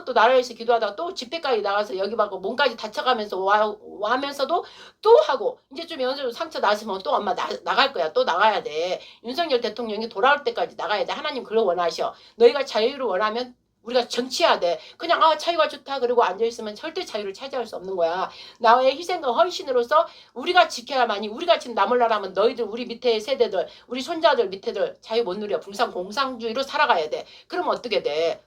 또 나라에서 기도하다가 또 집회까지 나가서 여기 막 몸까지 다쳐가면서 와면서도 또 하고 이제 좀 어느 정도 상처 났으면 또 엄마 나갈 거야. 또 나가야 돼. 윤석열 대통령이 돌아올 때까지 나가야 돼. 하나님 그걸 원하셔. 너희가 자유를 원하면 우리가 정치해야 돼. 그냥 자유가 좋다 그러고 앉아있으면 절대 자유를 차지할 수 없는 거야. 나의 희생과 헌신으로서 우리가 지켜야만이 우리가 지금 남을나라면 너희들 우리 밑에 세대들 우리 손자들 밑에들 자유 못 누려. 공산주의로 살아가야 돼. 그럼 어떻게 돼?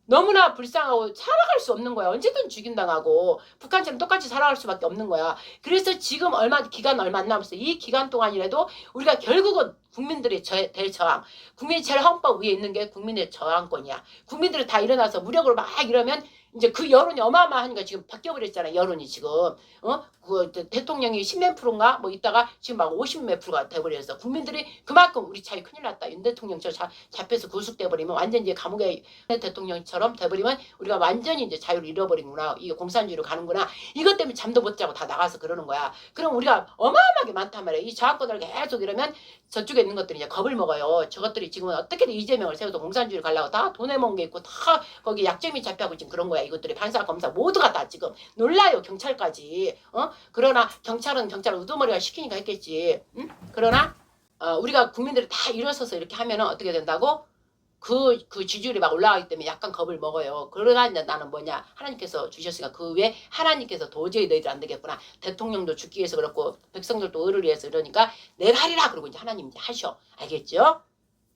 너무나 불쌍하고 살아갈 수 없는 거야. 언제든 죽임당하고 북한처럼 똑같이 살아갈 수밖에 없는 거야. 그래서 지금 기간 얼마 안 남았어. 이 기간 동안이라도 우리가 결국은 국민들의 대저항, 국민이 제일 헌법 위에 있는 게 국민의 저항권이야. 국민들이 다 일어나서 무력으로 막 이러면 이제 그 여론이 어마어마하니까 지금 바뀌어버렸잖아. 여론이 지금 그 대통령이 10몇 프로인가 뭐 있다가 지금 막 50몇 프로가 돼버렸어. 국민들이 그만큼 우리 차이 큰일 났다. 윤 대통령 잡혀서 구속돼버리면 완전 이제 감옥에 대통령처럼 돼버리면 우리가 완전히 이제 자유를 잃어버리는구나. 이게 공산주의로 가는구나. 이것 때문에 잠도 못 자고 다 나가서 그러는 거야. 그럼 우리가 어마어마하게 많단 말이야. 이 저항권을 계속 이러면 저쪽에 있는 것들이 이제 겁을 먹어요. 저것들이 지금은 어떻게든 이재명을 세워서 공산주의를 가려고 다 돈에 먹은 게 있고 다 거기 약점이 잡혀가고 지금 그런 거야. 이것들이 판사 검사 모두가 다 지금 놀라요. 경찰까지. 그러나 경찰은 우두머리가 시키니까 했겠지. 그러나 우리가 국민들이 다 일어서서 이렇게 하면은 어떻게 된다고? 그 지지율이 막 올라가기 때문에 약간 겁을 먹어요. 그러나 이제 나는 뭐냐 하나님께서 주셨으니까 그 외에 하나님께서 도저히 너희들 안 되겠구나. 대통령도 죽기 위해서 그렇고 백성들도 의를 위해서 이러니까 내가 하리라 그러고 이제 하나님 이제 하셔. 알겠죠?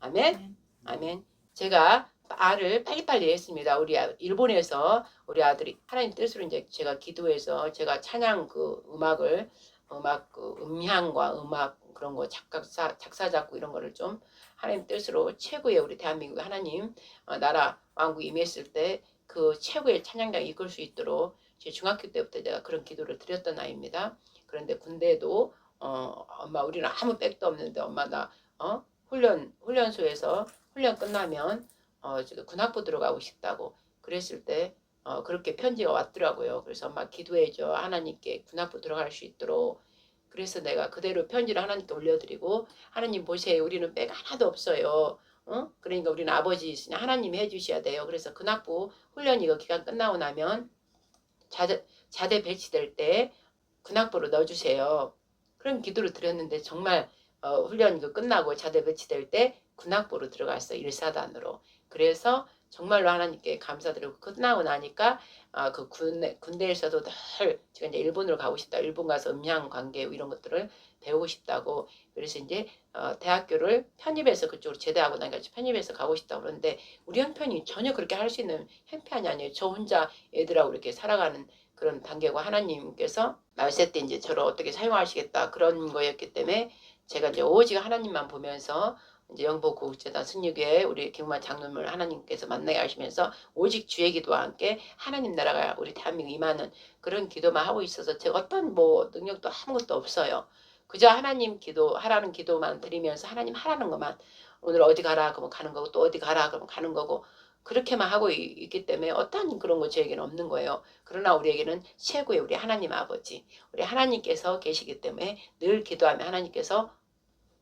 아멘. 아멘. 제가 말을 빨리빨리 했습니다. 우리 일본에서 우리 아들이 하나님 뜻으로 이제 제가 기도해서 제가 찬양 그 음악 그 음향과 음악 그런 거 작사 작곡 이런 거를 좀 하나님 뜻으로 최고의 우리 대한민국 하나님 나라 왕국 임했을 때 그 최고의 찬양장 이끌 수 있도록 제 중학교 때부터 내가 그런 기도를 드렸던 아이입니다. 그런데 군대도 엄마 우리는 아무 백도 없는데 엄마 나 훈련소에서 훈련 끝나면 군학부 들어가고 싶다고 그랬을 때 그렇게 편지가 왔더라고요. 그래서 엄마 기도해줘. 하나님께 군학부 들어갈 수 있도록. 그래서 내가 그대로 편지를 하나님께 올려드리고 하나님 보세요. 우리는 백 하나도 없어요. 그러니까 우리는 아버지 있으니 하나님이 해주셔야 돼요. 그래서 군학부 훈련 이거 기간 끝나고 나면 자대 배치될 때 군학부로 넣어주세요. 그런 기도를 드렸는데 정말 훈련 이거 끝나고 자대 배치될 때 군학부로 들어갔어요. 1사단으로. 그래서 정말로 하나님께 감사드리고 끝나고 나니까 그 군대에서도 늘 제가 이제 일본으로 가고 싶다. 일본 가서 음향 관계 이런 것들을 배우고 싶다고. 그래서 이제 대학교를 편입해서 그쪽으로 제대하고 나니까 편입해서 가고 싶다고 그러는데 우리 형편이 전혀 그렇게 할 수 있는 형편이 아니에요. 저 혼자 애들하고 이렇게 살아가는 그런 단계고 하나님께서 말세 때 이제 저를 어떻게 사용하시겠다 그런 거였기 때문에 제가 이제 오직 하나님만 보면서 이제 영복국제단 승리교회 우리 김우만 장로님을 하나님께서 만나게 하시면서 오직 주의 기도와 함께 하나님 나라가 우리 대한민국 임하는 그런 기도만 하고 있어서 제가 어떤 뭐 능력도 아무것도 없어요. 그저 하나님 기도하라는 기도만 드리면서 하나님 하라는 것만 오늘 어디 가라 그러면 가는 거고 또 어디 가라 그러면 가는 거고 그렇게만 하고 있기 때문에 어떠한 그런 거 저에게는 없는 거예요. 그러나 우리에게는 최고의 우리 하나님 아버지, 우리 하나님께서 계시기 때문에 늘 기도하면 하나님께서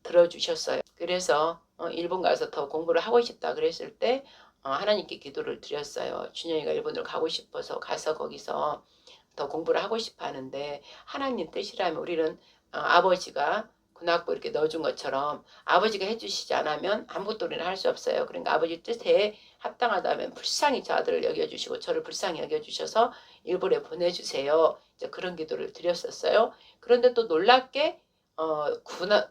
들어주셨어요. 그래서 일본 가서 더 공부를 하고 싶다 그랬을 때 하나님께 기도를 드렸어요. 준영이가 일본을 가고 싶어서 가서 거기서 더 공부를 하고 싶어 하는데 하나님 뜻이라면 우리는 아버지가 군악부 이렇게 넣어준 것처럼 아버지가 해주시지 않으면 아무것도 우리는 할 수 없어요. 그러니까 아버지 뜻에 합당하다면 불쌍히 저 아들을 여겨주시고 저를 불쌍히 여겨주셔서 일본에 보내주세요. 이제 그런 기도를 드렸었어요. 그런데 또 놀랍게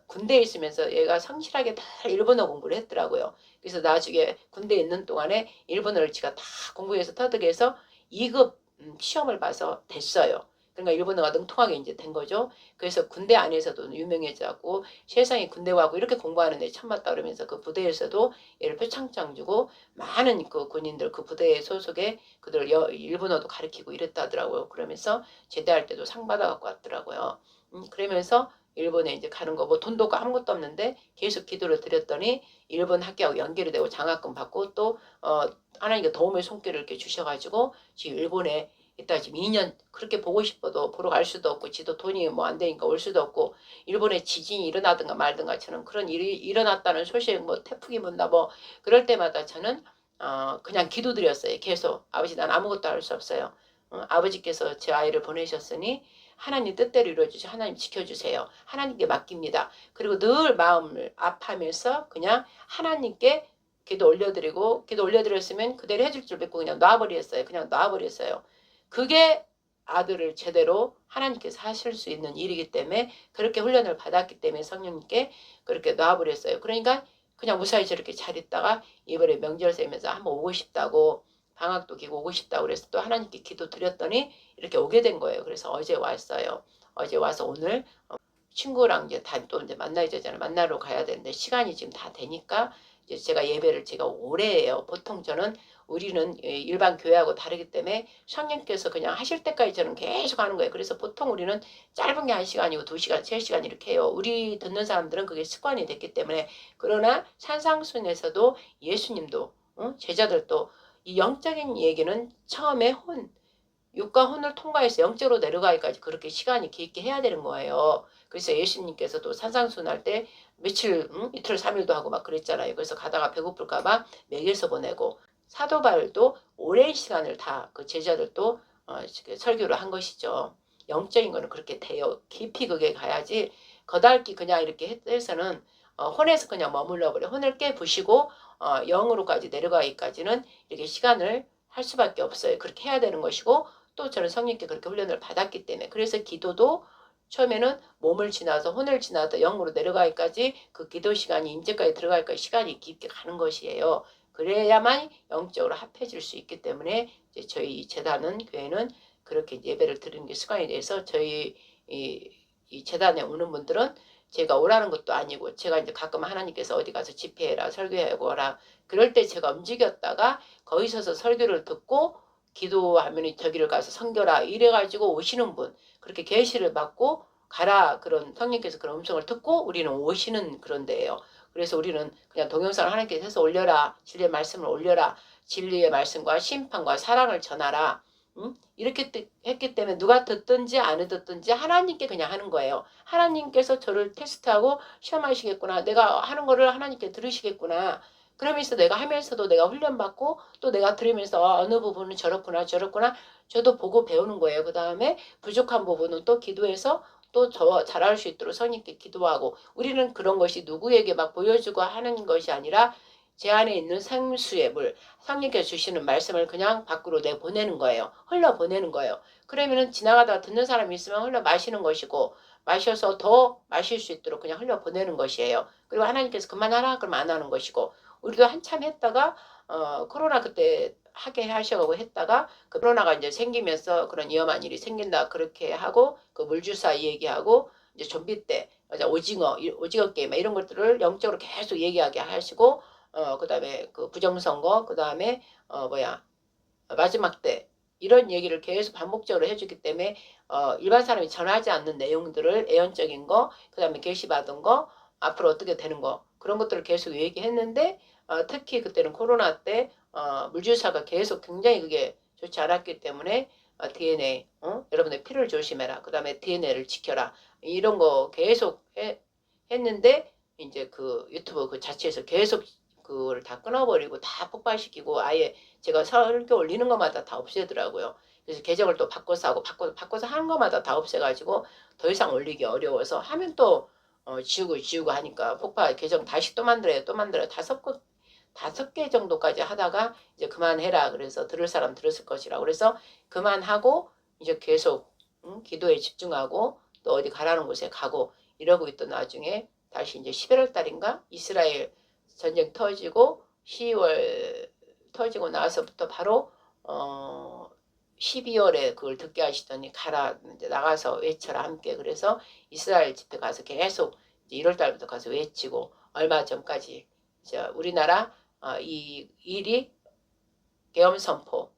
군대에 있으면서 얘가 성실하게 다 일본어 공부를 했더라고요. 그래서 나중에 군대에 있는 동안에 일본어를 지가 다 공부해서 터득해서 2급 시험을 봐서 됐어요. 그러니까 일본어가 능통하게 이제 된 거죠. 그래서 군대 안에서도 유명해지고 세상에 군대 가고 이렇게 공부하는데 참았다 그러면서 그 부대에서도 얘를 표창장 주고 많은 그 군인들 그 부대 소속에 그들 일본어도 가르치고 이랬다더라고요. 그러면서 제대할 때도 상 받아갖고 왔더라고요. 그러면서 일본에 이제 가는 거 뭐 돈도 없고 아무것도 없는데 계속 기도를 드렸더니 일본 학교하고 연결이 되고 장학금 받고 또 하나님께 도움의 손길을 이렇게 주셔가지고 지금 일본에 있다 지금 2년 그렇게 보고 싶어도 보러 갈 수도 없고 지도 돈이 뭐 안 되니까 올 수도 없고 일본에 지진이 일어나든가 말든가 저는 그런 일이 일어났다는 소식 뭐 태풍이 분다 뭐 그럴 때마다 저는 그냥 기도드렸어요. 계속 아버지 난 아무것도 할 수 없어요. 아버지께서 제 아이를 보내셨으니 하나님 뜻대로 이루어주시 하나님 지켜주세요. 하나님께 맡깁니다. 그리고 늘 마음을 아파하면서 그냥 하나님께 기도 올려드렸으면 그대로 해줄 줄 믿고 그냥 놔버렸어요. 그냥 놔버렸어요. 그게 아들을 제대로 하나님께서 하실 수 있는 일이기 때문에 그렇게 훈련을 받았기 때문에 성령님께 그렇게 놔버렸어요. 그러니까 그냥 무사히 저렇게 잘 있다가 이번에 명절 세면서 한번 오고 싶다고 방학도 기고 오고 싶다고 그래서 또 하나님께 기도 드렸더니 이렇게 오게 된 거예요. 그래서 어제 왔어요. 어제 와서 오늘 친구랑 이제 또 이제 만나야 되잖아요. 만나러 가야 되는데 시간이 지금 다 되니까 이제 제가 예배를 제가 오래 해요. 보통 저는 우리는 일반 교회하고 다르기 때문에 성령께서 그냥 하실 때까지 저는 계속 하는 거예요. 그래서 보통 우리는 짧은 게 1시간이고 2시간, 3시간 이렇게 해요. 우리 듣는 사람들은 그게 습관이 됐기 때문에 그러나 산상순에서도 예수님도 제자들도 이 영적인 얘기는 처음에 육과 혼을 통과해서 영적으로 내려가기까지 그렇게 시간이 길게 해야 되는 거예요. 그래서 예수님께서도 산상순할 때 며칠, 이틀, 3일도 하고 막 그랬잖아요. 그래서 가다가 배고플까봐 먹여서 보내고 사도 바울도 오랜 시간을 다 그 제자들도 설교를 한 것이죠. 영적인 거는 그렇게 돼요. 깊이 그게 가야지 거달기 그냥 이렇게 해서는 혼에서 그냥 머물러 버려. 혼을 깨부시고 영으로까지 내려가기까지는 이렇게 시간을 할 수밖에 없어요. 그렇게 해야 되는 것이고 또 저는 성령께 그렇게 훈련을 받았기 때문에 그래서 기도도 처음에는 몸을 지나서 혼을 지나서 영으로 내려가기까지 그 기도 시간이 인제까지 들어갈까지 시간이 깊게 가는 것이에요. 그래야만 영적으로 합해질 수 있기 때문에 이제 저희 재단은 교회는 그렇게 예배를 드리는 게 습관이 돼서 저희 이 재단에 오는 분들은 제가 오라는 것도 아니고 제가 이제 가끔 하나님께서 어디 가서 집회해라 설교하고 오라 그럴 때 제가 움직였다가 거기 서서 설교를 듣고 기도하면 저기를 가서 선교라 이래가지고 오시는 분 그렇게 계시를 받고 가라 그런 성령께서 그런 음성을 듣고 우리는 오시는 그런 데예요. 그래서 우리는 그냥 동영상을 하나님께서 해서 올려라 진리의 말씀을 올려라 진리의 말씀과 심판과 사랑을 전하라 이렇게 했기 때문에 누가 듣든지 안 듣든지 하나님께 그냥 하는 거예요. 하나님께서 저를 테스트하고 시험하시겠구나. 내가 하는 거를 하나님께 들으시겠구나. 그러면서 내가 하면서도 내가 훈련받고 또 내가 들으면서 어느 부분은 저렇구나 저렇구나 저도 보고 배우는 거예요. 그 다음에 부족한 부분은 또 기도해서 또 저 잘할 수 있도록 성령께 기도하고 우리는 그런 것이 누구에게 막 보여주고 하는 것이 아니라 제 안에 있는 생수의 물 성령께서 주시는 말씀을 그냥 밖으로 내보내는 거예요. 흘러보내는 거예요. 그러면은 지나가다가 듣는 사람이 있으면 흘러 마시는 것이고 마셔서 더 마실 수 있도록 그냥 흘려보내는 것이에요. 그리고 하나님께서 그만하라 그러면 안 하는 것이고 우리도 한참 했다가 코로나 그때 하게 하셔가고 했다가 그 코로나가 이제 생기면서 그런 위험한 일이 생긴다 그렇게 하고 그 물주사 얘기하고 이제 좀비 때 오징어 게임 이런 것들을 영적으로 계속 얘기하게 하시고 그다음에 그 부정선거 그다음에 마지막 때 이런 얘기를 계속 반복적으로 해주기 때문에 일반 사람이 전하지 않는 내용들을 애언적인 거 그다음에 계시받은 거 앞으로 어떻게 되는 거 그런 것들을 계속 얘기했는데 특히 그때는 코로나 때 물주사가 계속 굉장히 그게 좋지 않았기 때문에 DNA 여러분들 피를 조심해라. 그 다음에 DNA를 지켜라. 이런 거 계속 했는데 이제 그 유튜브 그 자체에서 계속 그걸 다 끊어버리고 다 폭발시키고 아예 제가 설교 올리는 것마다 다 없애더라고요. 그래서 계정을 또 바꿔서 하고 바꿔서 하는 것마다 다 없애가지고 더 이상 올리기 어려워서 하면 또 지우고 하니까 폭발 계정 다시 또 만들어요. 다섯 개 정도까지 하다가 이제 그만해라. 그래서 들을 사람 들었을 것이라. 그래서 그만하고 이제 계속 기도에 집중하고 또 어디 가라는 곳에 가고 이러고 있던 와중에 다시 이제 11월 달인가 이스라엘 전쟁 터지고 12월 터지고 나서부터 바로 12월에 그걸 듣게 하시더니 가라 이제 나가서 외쳐라 함께. 그래서 이스라엘 집회 가서 계속 이제 1월 달부터 가서 외치고 얼마 전까지 우리나라 이 일이 계엄 선포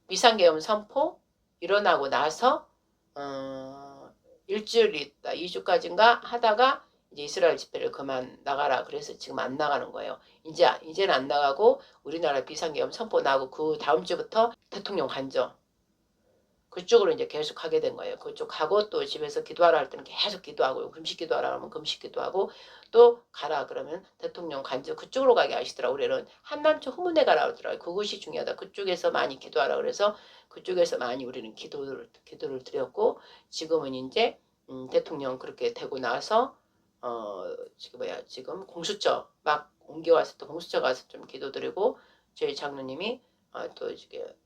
비상계엄 선포 일어나고 나서 일주일 있다 2주까지인가 하다가 이제 이스라엘 집회를 그만 나가라. 그래서 지금 안 나가는 거예요. 이제는 안 나가고 우리나라 비상계엄 선포 나고 그 다음 주부터 대통령 간접 그쪽으로 이제 계속 하게 된 거예요. 그쪽 가고 또 집에서 기도하라 할 때는 계속 기도하고 금식 기도하라 하면 금식 기도하고 또 가라 그러면 대통령 간접 그쪽으로 가게 하시더라고요. 우리는 한남초 후문에 가라 그러더라고요. 그것이 중요하다. 그쪽에서 많이 기도하라 그래서 그쪽에서 많이 우리는 기도를 드렸고 지금은 이제 대통령 그렇게 되고 나서 지금 공수처 막 옮겨왔을 때 공수처 가서 좀 기도드리고 저희 장로님이 또 이게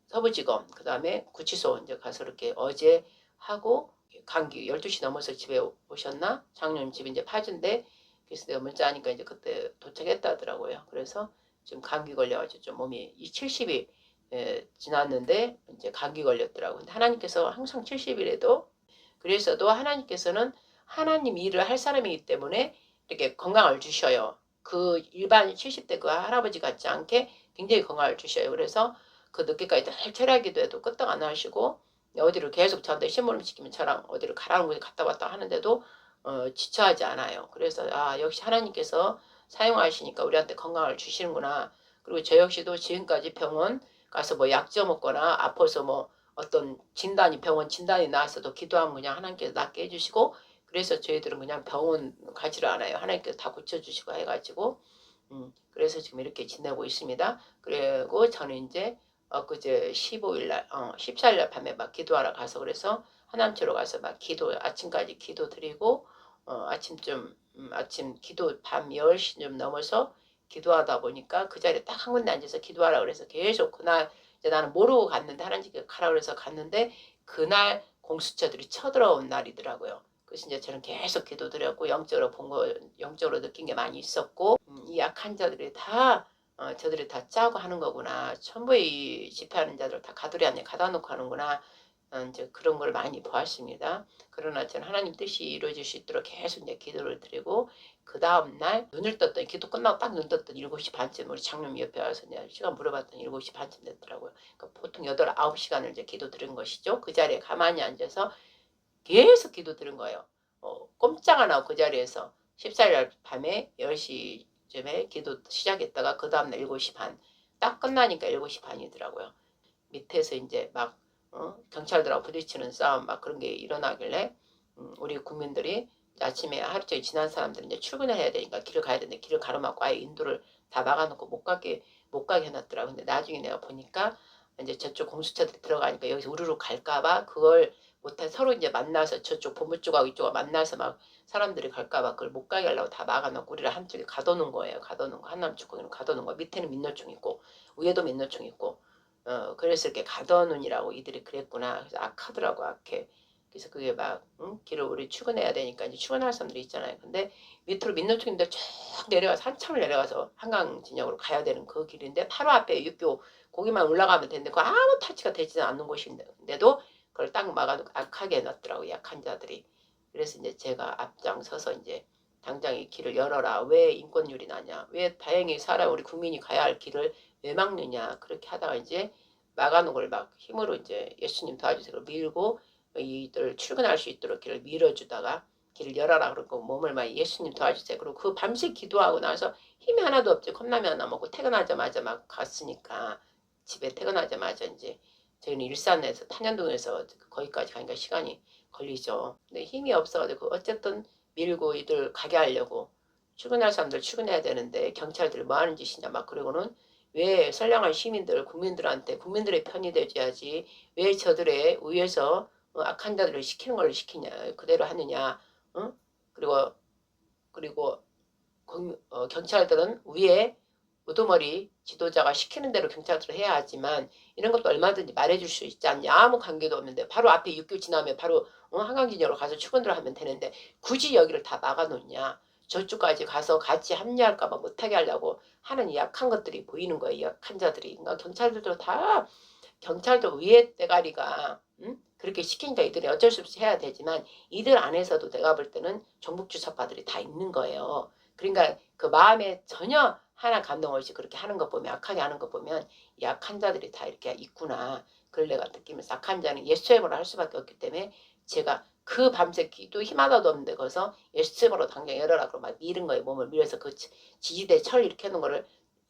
서부지검 그 다음에 구치소 이제 가서 이렇게 어제 하고 감기 12시 넘어서 집에 오셨나? 장로님 집이 이제 파주인데 그래서 내가 문자하니까 이제 그때 도착했다 하더라고요. 그래서 지금 감기 걸려가지고 좀 몸이 70이 지났는데 이제 감기 걸렸더라고요. 근데 하나님께서 항상 70일에도 그래서도 하나님께서는 하나님 일을 할 사람이기 때문에 이렇게 건강을 주셔요. 그 일반 70대 그 할아버지 같지 않게 굉장히 건강을 주셔요. 그래서 그 늦게까지 늘 철야기도 해도 끄떡 안 하시고 어디를 계속 저한테 심부름 시키면 저랑 어디를 가라는 곳에 갔다 왔다 하는데도 지쳐하지 않아요. 그래서 역시 하나님께서 사용하시니까 우리한테 건강을 주시는구나. 그리고 저 역시도 지금까지 병원 가서 뭐 약점 먹거나 아파서 뭐 어떤 병원 진단이 나왔어도 기도하면 그냥 하나님께서 낫게 해주시고 그래서 저희들은 그냥 병원 가지를 않아요. 하나님께서 다 고쳐주시고 해가지고 그래서 지금 이렇게 지내고 있습니다. 그리고 저는 이제 그제 15일날 14일날 밤에 막 기도하러 가서 그래서 하남초로 가서 막 아침까지 기도 드리고 아침 기도 밤 10시쯤 넘어서 기도하다 보니까 그 자리에 딱 한 군데 앉아서 기도하라 그래서 계속 그날 이제 나는 모르고 갔는데 하나님께 가라 그래서 갔는데 그날 공수처들이 쳐들어온 날이더라고요. 그래서 이제 저는 계속 기도드렸고 영적으로 느낀 게 많이 있었고 이 약한 자들이 다 저들이 다 짜고 하는 거구나. 전부 이 집회하는 자들 다 가두리 안에 가다 놓고 하는구나. 이제 그런 걸 많이 보았습니다. 그러나 저는 하나님 뜻이 이루어질 수 있도록 계속 이제 기도를 드리고 그 다음 날 눈을 떴더니 기도 끝나고 딱 눈 떴더니 7시 반쯤 우리 장로님 옆에 와서 이제 시간 물어봤더니 7시 반쯤 됐더라고요. 그러니까 보통 8, 9시간을 이제 기도 드린 것이죠. 그 자리에 가만히 앉아서 계속 기도 드린 거예요. 꼼짝 안 하고 그 자리에서 14일 밤에 10시쯤에 기도 시작했다가 그 다음날 7시 반 딱 끝나니까 7시 반이더라고요. 밑에서 이제 막 경찰들하고 부딪히는 싸움 막 그런 게 일어나길래 우리 국민들이 아침에 하루 종일 지난 사람들은 이제 출근을 해야 되니까 길을 가야 되는데 길을 가로막고 아예 인도를 다 막아놓고 못 가게 해놨더라고. 근데 나중에 내가 보니까 이제 저쪽 공수처들이 들어가니까 여기서 우르르 갈까봐 그걸 못해 서로 이제 만나서 저쪽 본부 쪽하고 이쪽하고 만나서 막 사람들이 갈까봐 그걸 못 가게 하려고 다 막아놓고 우리를 한쪽에 가둬놓은 거예요. 가둬놓은 거 한남쪽 거기는 가둬놓은 거 밑에는 민노총 있고 위에도 민노총 있고 그래서 이렇게 가둬놓으라고 이들이 그랬구나. 그래서 악하더라고 악해. 그래서 그게 막 길을 우리 출근해야 되니까 이제 출근할 사람들이 있잖아요. 근데 밑으로 민노총인데 쭉 내려가서 한참을 내려가서 한강 진역으로 가야 되는 그 길인데 바로 앞에 육교 거기만 올라가면 되는데 그 아무 타치가 되지 않는 곳인데도 그걸 딱 막아놓고 악하게 해놨더라고 약한 자들이. 그래서 이제 제가 앞장서서 이제 당장 이 길을 열어라. 왜 인권율이 나냐. 왜 다행히 우리 국민이 가야 할 길을 왜 막느냐. 그렇게 하다가 이제 막아놓은 걸 막 힘으로 이제 예수님 도와주세요. 밀고 이들 출근할 수 있도록 길을 밀어주다가 길을 열어라 그러고 몸을 막 예수님 도와주세요. 그리고 그 밤새 기도하고 나서 힘이 하나도 없지. 컵라면 하나 먹고 퇴근하자마자 막 갔으니까 집에 퇴근하자마자 이제 저희는 일산에서 탄현동에서 거기까지 가니까 시간이 걸리죠. 근데 힘이 없어가지고 어쨌든 밀고 이들 가게 하려고 출근할 사람들 출근해야 되는데 경찰들이 뭐 하는 짓이냐 막 그러고는 왜 선량한 시민들 국민들한테 국민들의 편이 되줘야지 왜 저들의 위에서 악한 자들을 시키는 걸 시키냐 그대로 하느냐 그리고 그리고 경찰들은 위에 우두머리 지도자가 시키는 대로 경찰들을 해야 하지만 이런 것도 얼마든지 말해줄 수 있지 않냐 아무 관계도 없는데 바로 앞에 육교 지나면 바로 한강진역으로 가서 출근을 하면 되는데 굳이 여기를 다 막아놓냐 저쪽까지 가서 같이 합류할까봐 못하게 하려고 하는 이 약한 것들이 보이는 거예요. 약한 자들이. 그러니까 경찰들도 다 경찰도 위에 대가리가 그렇게 시키니까 이들이 어쩔 수 없이 해야 되지만 이들 안에서도 내가 볼 때는 정복주사파들이 다 있는 거예요. 그러니까 그 마음에 전혀 하나 감동 없이 그렇게 하는 거 보면 악하게 하는 거 보면 이 악한 자들이 다 이렇게 있구나. 그걸 내가 느끼면서 악한 자는 예수님으로 할 수밖에 없기 때문에 제가 그 밤새 기도 힘 하나도 없는데 거기서 예수님으로 당장 열어라 그러고 막 밀은 거예요. 몸을 밀어서 그 지지대 철 이렇게 하는 거를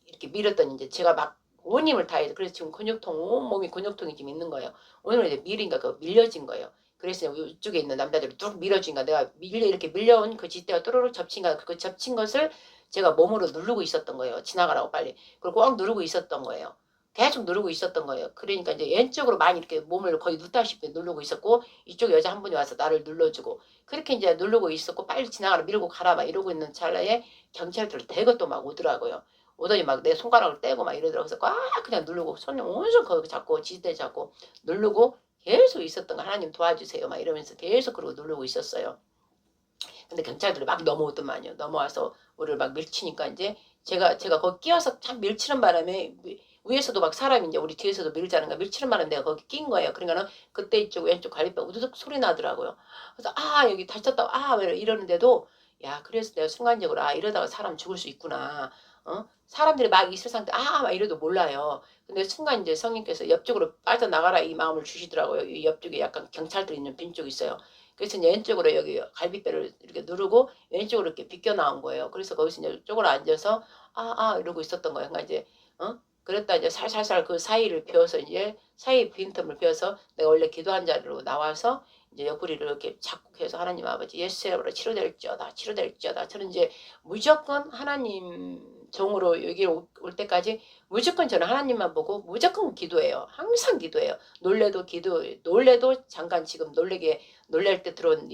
이렇게 밀었더니 이제 제가 막 온 힘을 다해서 그래서 지금 근육통 온 몸이 근육통이 지금 있는 거예요. 오늘은 이제 밀으니까 그 밀려진 거예요. 그래서 이쪽에 있는 남자들이 뚝 밀어주니까 내가 이렇게 밀려온 그 지대가 또르륵 접친가 그 접친 것을 제가 몸으로 누르고 있었던 거예요. 지나가라고 빨리. 그리고 꽉 누르고 있었던 거예요. 계속 누르고 있었던 거예요. 그러니까 이제 왼쪽으로 많이 이렇게 몸을 거의 눕다시피 누르고 있었고 이쪽 여자 한 분이 와서 나를 눌러주고 그렇게 이제 누르고 있었고 빨리 지나가라 밀고 가라 막 이러고 있는 찰나에 경찰들 대거 또 막 오더라고요. 오더니 막 내 손가락을 떼고 막 이러더라고요. 그래서 꽉 그냥 누르고 손이 온손 거기 잡고 지지대 잡고 누르고 계속 있었던 거 하나님 도와주세요 막 이러면서 계속 그러고 누르고 있었어요. 근데 경찰들이 막 넘어오더만요. 넘어와서 우리를 막 밀치니까 이제 제가 거기 끼어서 참 밀치는 바람에 위에서도 막 사람이 이제 우리 뒤에서도 밀자는 거 밀치는 바람에 내가 거기 낀 거예요. 그러니까는 그때 이쪽 왼쪽 갈비뼈 우두둑 소리 나더라고요. 그래서 여기 다쳤다고 왜 이러는데도 야 그래서 내가 순간적으로 이러다가 사람 죽을 수 있구나. 사람들이 막 있을 상태 막 이래도 몰라요. 근데 순간 이제 성령께서 옆쪽으로 빠져나가라 이 마음을 주시더라고요. 이 옆쪽에 약간 경찰들 있는 빈 쪽이 있어요. 그래서 이제 왼쪽으로 여기 갈비뼈를 이렇게 누르고 왼쪽으로 이렇게 비껴 나온 거예요. 그래서 거기서 이제 쪽으로 앉아서 이러고 있었던 거예요. 그러니까 이제 그랬다 이제 살살살 그 사이를 비워서 이제 사이 빈틈을 비워서 내가 원래 기도한 자리로 나와서 이제 옆구리를 이렇게 작곡해서 하나님 아버지 예수님으로 치료될지어다 치료될지어다. 저는 이제 무조건 하나님 종으로 여기 올 때까지 무조건 저는 하나님만 보고 무조건 기도해요. 항상 기도해요. 놀래도 잠깐 지금 놀랄 때 들어온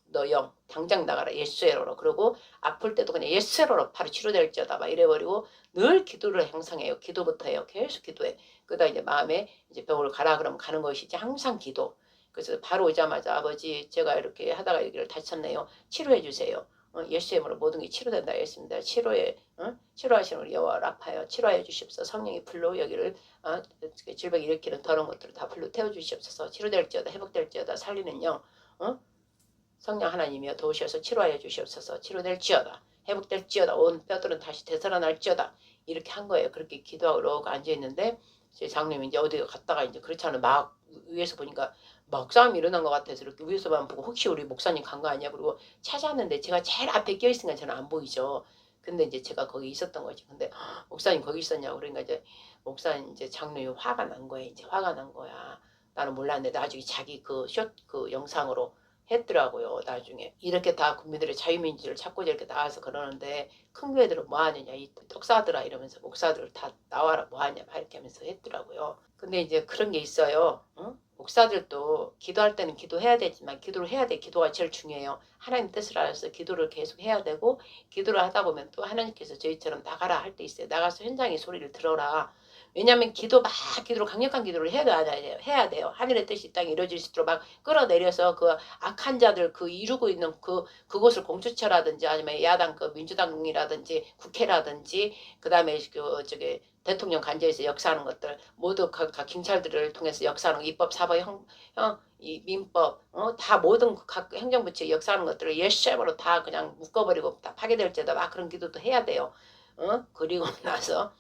너 영 당장 나가라 예수에로로 그러고 아플 때도 그냥 예수에로로 바로 치료될지어다 막 이래버리고 늘 기도를 향상해요. 기도부터 해요. 계속 기도해. 그러다 이제 마음에 이제 병을 가라 그러면 가는 것이지 항상 기도. 그래서 바로 오자마자 아버지 제가 이렇게 하다가 여기를 다쳤네요. 치료해 주세요. 예수의 이름으로 모든 게 치료된다 했습니다. 치료하시는 우리 여호와 라파여 치료해 주시옵소서. 성령의 불로 여기를 질병 일으키는 더러운 것들을 다 불로 태워 주시옵소서. 치료될지어다 회복될지어다 살리는 영 성령 하나님이여 도우셔서 치료하여 주시옵소서. 치료될지어다 회복될지어다 온 뼈들은 다시 되살아날지어다 이렇게 한 거예요. 그렇게 기도하고 이러고 앉아 있는데 제 장님이 이제 어디 갔다가 이제 그렇지 않으면 막 위에서 보니까 막 싸움이 일어난 것 같아서 이렇게 위에서만 보고 혹시 우리 목사님 간 거 아니야? 그리고 찾았는데 제가 제일 앞에 껴있으니까 저는 안 보이죠. 근데 이제 제가 거기 있었던 거지. 근데 목사님 거기 있었냐고 그러니까 이제 목사님 이제 장로님 화가 난 거예요. 이제 화가 난 거야. 나는 몰랐는데 나중에 자기 그 영상으로 했더라고요. 나중에 이렇게 다 국민들의 자유민주를 찾고 이렇게 나와서 그러는데 큰 교회들은 뭐하느냐 이 떡사들아 이러면서 목사들 다 나와라 뭐하냐 막 이렇게 하면서 했더라고요. 근데 이제 그런 게 있어요. 목사들도 기도할 때는 기도해야 되지만 기도를 해야 돼. 기도가 제일 중요해요. 하나님 뜻을 알아서 기도를 계속 해야 되고 기도를 하다 보면 또 하나님께서 저희처럼 나가라 할 때 있어요. 나가서 현장의 소리를 들어라. 왜냐하면 기도를 강력한 기도를 해야 돼요. 하늘의 뜻이 땅에 이루어질 수 있도록 막 끌어내려서 그 악한 자들 그 이루고 있는 그곳을 공수처라든지 아니면 야당 그 민주당이라든지 국회라든지 그다음에 대통령 간접에서 역사하는 것들 모두 각 경찰들을 통해서 역사하는 입법 사법 이 민법 다 모든 각 행정부처 역사하는 것들을 예수님으로 다 그냥 묶어버리고 다 파괴될지어다 막 그런 기도도 해야 돼요. 그리고 나서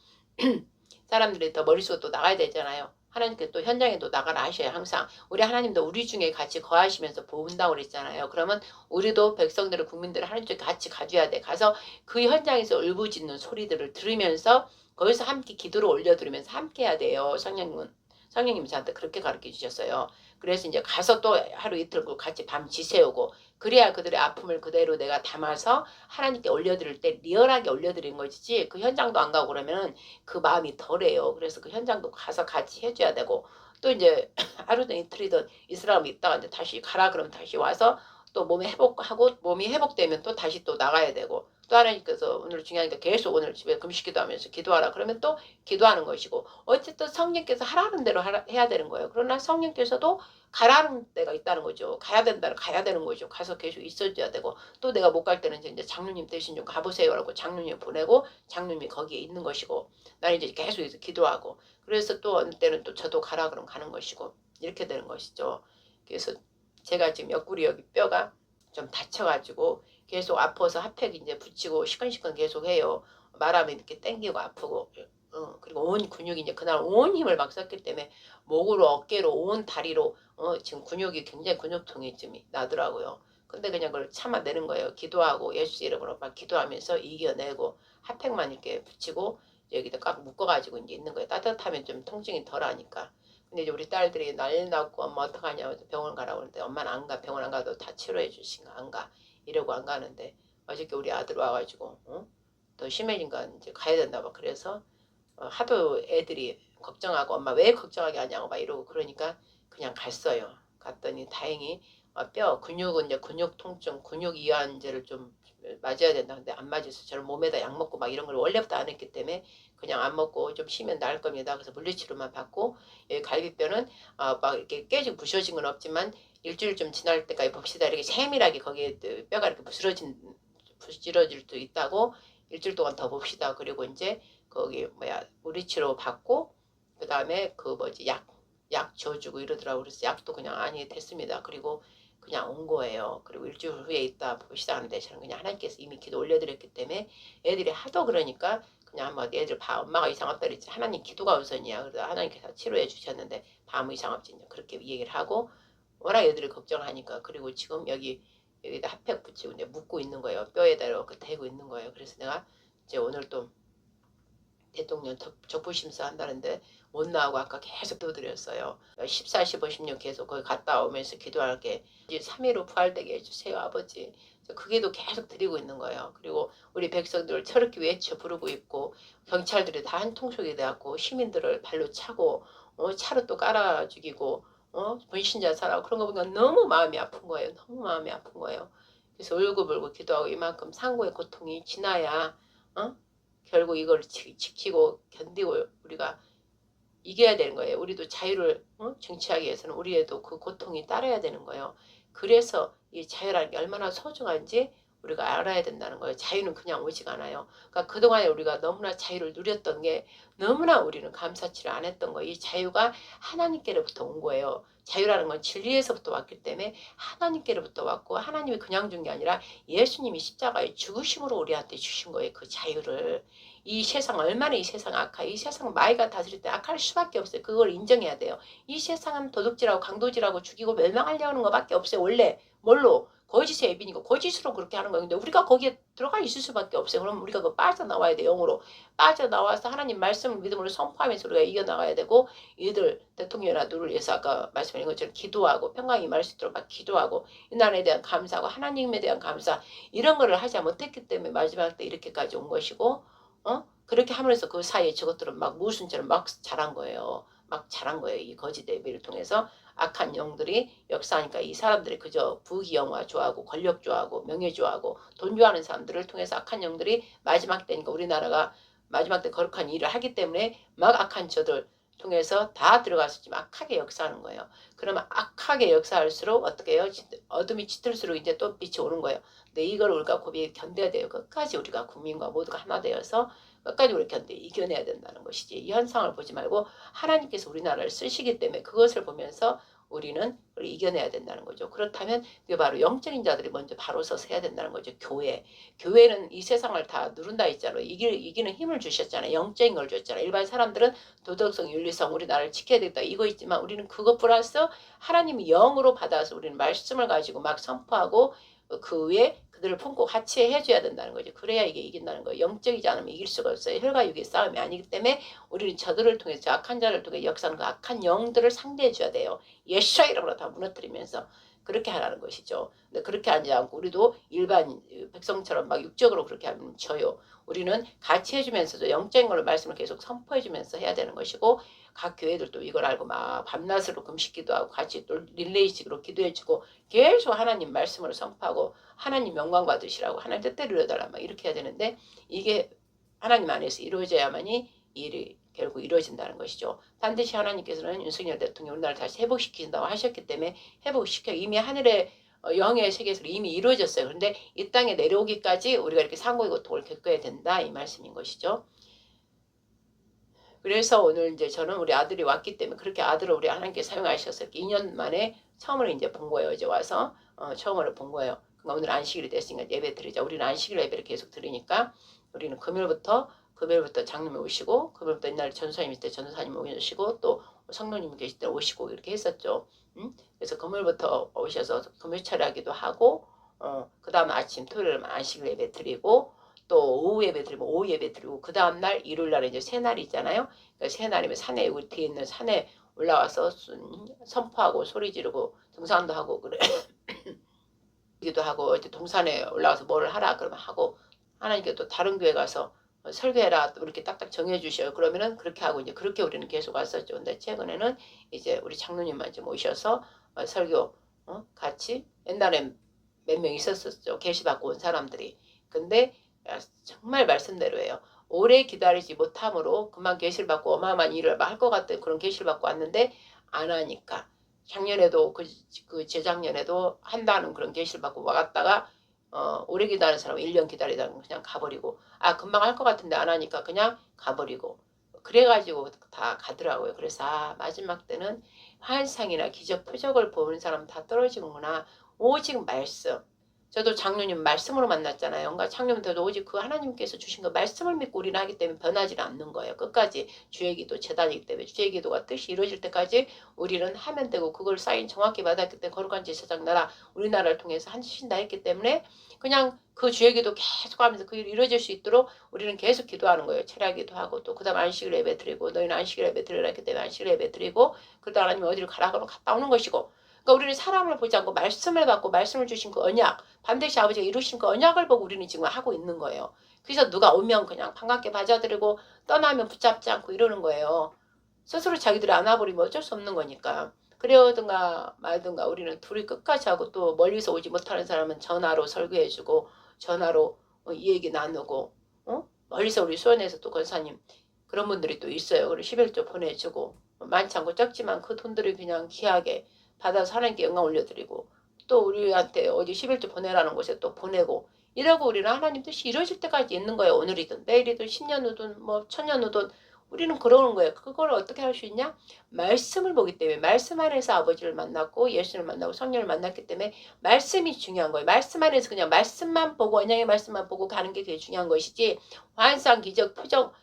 사람들이 더 머릿속으로 또 나가야 되잖아요. 하나님께 또 현장에도 나가라 하셔요. 항상 우리 하나님도 우리 중에 같이 거하시면서 보은다고 그랬잖아요. 그러면 우리도 백성들을 국민들을 하나님 쪽에 같이 가줘야 돼. 가서 그 현장에서 울부짖는 소리들을 들으면서 거기서 함께 기도를 올려드리면서 함께 해야 돼요. 성령님이 저한테 그렇게 가르쳐 주셨어요. 그래서 이제 가서 또 하루 이틀 같이 밤 지새우고 그래야 그들의 아픔을 그대로 내가 담아서 하나님께 올려드릴 때 리얼하게 올려드리는 것이지 그 현장도 안 가고 그러면 그 마음이 덜해요. 그래서 그 현장도 가서 같이 해줘야 되고 또 이제 하루든 이틀이든 이스라엘에 있다가 이제 다시 가라 그러면 다시 와서 또 몸이 회복하고 몸이 회복되면 또 다시 또 나가야 되고 또 하나님께서 오늘 중요하니까 계속 오늘 집에 금식 기도하면서 기도하라 그러면 또 기도하는 것이고 어쨌든 성령께서 하라는 대로 해야 되는 거예요. 그러나 성령께서도 가라는 데가 있다는 거죠. 가야 된다는 가야 되는 거죠. 가서 계속 있어줘야 되고 또 내가 못 갈 때는 이제 장로님 대신 좀 가보세요라고 장로님 보내고 장로님이 거기에 있는 것이고 나는 이제 계속 기도하고 그래서 또 어느 때는 또 저도 가라 그러면 가는 것이고 이렇게 되는 것이죠. 그래서 제가 지금 옆구리 여기 뼈가 좀 다쳐가지고 계속 아파서 핫팩 이제 붙이고 시큰시큰 계속 해요. 말하면 이렇게 땡기고 아프고 그리고 온 근육이 이제 그날 온 힘을 막 썼기 때문에 목으로 어깨로 온 다리로 지금 근육이 굉장히 근육통이 좀 나더라고요. 근데 그냥 그걸 참아내는 거예요. 기도하고 예수 이름으로 막 기도하면서 이겨내고 핫팩만 이렇게 붙이고 여기다 꽉 묶어가지고 이제 있는 거예요. 따뜻하면 좀 통증이 덜하니까. 근데 이제 우리 딸들이 난리 났고 엄마 어떡하냐 병원 가라고 하는데 엄마는 안 가. 병원 안 가도 다 치료해 주신가 안 가. 이러고 안 가는데 어저께 우리 아들 와가지고 더 심해진 건 이제 가야 된다 막 그래서 하도 애들이 걱정하고 엄마 왜 걱정하게 하냐고 막 이러고 그러니까 그냥 갔어요. 갔더니 다행히 뼈 근육은 이제 근육 통증 근육 이완제를 좀 맞아야 된다. 근데 안 맞아서 저는 몸에다 약 먹고 막 이런 걸 원래부터 안 했기 때문에 그냥 안 먹고 좀 쉬면 나을 겁니다. 그래서 물리치료만 받고 여기 갈비뼈는 막 이렇게 깨지고 부셔진 건 없지만 일주일 좀 지날 때까지 봅시다. 이렇게 세밀하게 거기에 뼈가 이렇게 부스러질 수 있다고 일주일 동안 더 봅시다. 그리고 이제 거기 물리치료 받고 그 다음에 그 뭐지 약 줘주고 이러더라고. 그래서 약도 그냥 아니 됐습니다. 그리고 그냥 온 거예요. 그리고 일주일 후에 있다 봅시다 하는데 저는 그냥 하나님께서 이미 기도 올려드렸기 때문에 애들이 하도 그러니까 그냥 한번 애들 봐 엄마가 이상 없다 그랬지 하나님 기도가 우선이야. 그래서 하나님께서 치료해 주셨는데 아무 이상 없지 그렇게 얘기를 하고 워낙 애들이 걱정하니까 그리고 지금 여기다 핫팩 붙이고 이제 묶고 있는 거예요. 뼈에다 이렇게 대고 있는 거예요. 그래서 내가 이제 오늘 또 대통령 적부심사 한다는데 못 나오고 아까 계속 두드렸어요. 14, 15, 16 계속 거기 갔다 오면서 기도할게. 3일 후 부활되게 해주세요 아버지. 그 기도 계속 드리고 있는 거예요. 그리고 우리 백성들을 저렇게 외쳐 부르고 있고 경찰들이 다 한 통속이 돼갖고 시민들을 발로 차고 차로 또 깔아 죽이고 분신자 살아고 그런 거 보면 너무 마음이 아픈 거예요. 너무 마음이 아픈 거예요. 그래서 울고불고 기도하고 이만큼 상고의 고통이 지나야 결국 이걸 지키고 견디고 우리가 이겨야 되는 거예요. 우리도 자유를 쟁취하기 위해서는 우리에도 그 고통이 따라야 되는 거예요. 그래서 이 자유라는 게 얼마나 소중한지 우리가 알아야 된다는 거예요. 자유는 그냥 오지가 않아요. 그러니까 그동안에 우리가 너무나 자유를 누렸던 게 너무나 우리는 감사치를 안 했던 거예요. 이 자유가 하나님께로부터 온 거예요. 자유라는 건 진리에서부터 왔기 때문에 하나님께로부터 왔고 하나님이 그냥 준 게 아니라 예수님이 십자가에 죽으심으로 우리한테 주신 거예요. 그 자유를. 이 세상 얼마나 이 세상 악해. 이 세상 마귀가 다스릴 때 악할 수밖에 없어요. 그걸 인정해야 돼요. 이 세상은 도둑질하고 강도질하고 죽이고 멸망하려는 것밖에 없어요. 원래 뭘로? 거짓의 애빈이고 거짓으로 그렇게 하는 거예요. 근데 우리가 거기에 들어가 있을 수밖에 없어요. 그럼 우리가 그 빠져나와야 돼. 영으로. 빠져나와서 하나님 말씀을 믿음으로 선포하면서 우리가 이겨나가야 되고 이들 대통령이나 누를 위해서 아까 말씀드린 것처럼 기도하고 평강이 임할 수 있도록 막 기도하고 이 나라에 대한 감사하고 하나님에 대한 감사 이런 거를 하지 못했기 때문에 마지막 때 이렇게까지 온 것이고 그렇게 하면서 그 사이에 저것들은 막 무슨처럼 막 자란 거예요. 막 자란 거예요. 이 거짓 예배를 통해서 악한 영들이 역사하니까 이 사람들이 그저 부귀영화 좋아하고 권력 좋아하고 명예 좋아하고 돈 좋아하는 사람들을 통해서 악한 영들이 마지막 때니까 우리나라가 마지막 때 거룩한 일을 하기 때문에 막 악한 저들 통해서 다 들어가서 지금 악하게 역사하는 거예요. 그러면 악하게 역사할수록 어떻게 해요? 어둠이 짙을수록 이제 또 빛이 오는 거예요. 근데 이걸 우리가 고비에 견뎌야 돼요. 끝까지 우리가 국민과 모두가 하나 되어서 끝까지 우리 이겨내야 된다는 것이지. 이 현상을 보지 말고 하나님께서 우리나라를 쓰시기 때문에 그것을 보면서 우리는 그걸 이겨내야 된다는 거죠. 그렇다면 그게 바로 영적인 자들이 먼저 바로 서서 해야 된다는 거죠. 교회는 이 세상을 다 누른다 했잖아요. 이기는 힘을 주셨잖아요. 영적인 걸 줬잖아요. 일반 사람들은 도덕성, 윤리성, 우리나라를 지켜야 되겠다 이거 있지만 우리는 그것 플러스 하나님이 영으로 받아서 우리는 말씀을 가지고 막 선포하고 그 위에 그들을 품고 같이 해줘야 된다는 거죠. 그래야 이게 이긴다는 거예요. 영적이지 않으면 이길 수가 없어요. 혈과 육의 싸움이 아니기 때문에 우리는 저들을 통해서 저 악한 자를 통해 역사하는 그 악한 영들을 상대해 줘야 돼요. 예수와 이름으로 다 무너뜨리면서 그렇게 하라는 것이죠. 근데 그렇게 하지 않고 우리도 일반 백성처럼 막 육적으로 그렇게 하면 져요. 우리는 같이 해주면서도 영적인 걸로 말씀을 계속 선포해주면서 해야 되는 것이고 각 교회들도 이걸 알고 막 밤낮으로 금식기도 하고 같이 또 릴레이식으로 기도해주고 계속 하나님 말씀을 선포하고 하나님 영광 받으시라고 하나님 뜻대로 이루어달라 막 이렇게 해야 되는데 이게 하나님 안에서 이루어져야만이 일이 결국 이루어진다는 것이죠. 반드시 하나님께서는 윤석열 대통령 우리나라를 다시 회복시킨다고 하셨기 때문에 회복시켜 이미 하늘의 영의 세계에서 이미 이루어졌어요. 그런데 이 땅에 내려오기까지 우리가 이렇게 상고의 고통을 겪어야 된다 이 말씀인 것이죠. 그래서 오늘 이제 저는 우리 아들이 왔기 때문에 그렇게 아들을 우리 하나님께 사용하셔서 2년 만에 처음으로 이제 본 거예요. 이제 와서 처음으로 본 거예요. 그러니까 오늘 안식일이 됐으니까 예배 드리자. 우리는 안식일 예배를 계속 드리니까 우리는 금요일부터 장로님 오시고 금요일부터 옛날에 전도사님 있을 때 전도사님 오시고 또 성도님 계실 때 오시고 이렇게 했었죠. 그래서 금요일부터 오셔서 금요 철야기도 하고 그 다음 아침 토요일 안식일 예배 드리고 또 오후 예배 드리면 오후 예배 드리고 그 다음날 일요일날에 이제 새날이 있잖아요. 그러니까 새날이면 산에 우리 뒤에 있는 산에 올라와서 선포하고 소리 지르고 등산도 하고 그래. 기도 하고 이제 동산에 올라가서 뭐를 하라 그러면 하고 하나님께 또 다른 교회 가서 설교해라 또 이렇게 딱딱 정해주셔요. 그러면은 그렇게 하고 이제 그렇게 우리는 계속 왔었죠. 근데 최근에는 이제 우리 장로님만 좀 오셔서 설교 같이 옛날에 몇 명 있었었죠. 계시 받고 온 사람들이. 근데 정말 말씀대로예요. 오래 기다리지 못함으로 그만 계시를 받고 어마어마한 일을 할 것 같은 그런 계시를 받고 왔는데 안 하니까 작년에도 그 재작년에도 한다는 그런 계시를 받고 와갔다가 오래 기다리는 사람은 1년 기다리다가 그냥 가버리고 금방 할 것 같은데 안 하니까 그냥 가버리고 그래가지고 다 가더라고요. 그래서 마지막 때는 환상이나 기적 표적을 보는 사람 다 떨어지는구나. 오직 말씀. 저도 장로님 말씀으로 만났잖아요. 그러니까 장로님들도 오직 그 하나님께서 주신 그 말씀을 믿고 우리는 하기 때문에 변하지 않는 거예요. 끝까지 주의 기도 재단이기 때문에 주의 기도가 뜻이 이루어질 때까지 우리는 하면 되고 그걸 사인 정확히 받았기 때문에 거룩한 제사장 나라 우리나라를 통해서 하신다 했기 때문에 그냥 그 주의 기도 계속 하면서 그 일이 이루어질 수 있도록 우리는 계속 기도하는 거예요. 철야기도 하고 또 그 다음 안식일 예배 드리고 너희는 안식일 예배 드리라 했기 때문에 안식일 예배 드리고 그러다 하나님이 어디를 가라 그러면 갔다 오는 것이고 그러니까 우리는 사람을 보지 않고 말씀을 받고 말씀을 주신 그 언약 반드시 아버지가 이루신 그 언약을 보고 우리는 지금 하고 있는 거예요. 그래서 누가 오면 그냥 반갑게 맞아들이고 떠나면 붙잡지 않고 이러는 거예요. 스스로 자기들이 안아버리면 어쩔 수 없는 거니까. 그러든가 말든가 우리는 둘이 끝까지 하고 또 멀리서 오지 못하는 사람은 전화로 설교해주고 전화로 이 얘기 나누고 멀리서 우리 수원에서 또 권사님 그런 분들이 또 있어요. 그리고 11조 보내주고 많지 않고 적지만 그 돈들이 그냥 귀하게 받아서 하나님께 영광 올려드리고 또 우리한테 어디 11조 보내라는 곳에 또 보내고 이러고 우리는 하나님 뜻이 이루어질 때까지 있는 거예요. 오늘이든 내일이든 10년 후든 뭐 1000년 후든 우리는 그러는 거예요. 그걸 어떻게 할 수 있냐? 말씀을 보기 때문에 말씀 안에서 아버지를 만났고 예수를 만나고 성령을 만났기 때문에 말씀이 중요한 거예요. 말씀 안에서 그냥 말씀만 보고 언약의 말씀만 보고 가는 게 되게 중요한 것이지 환상, 기적, 표정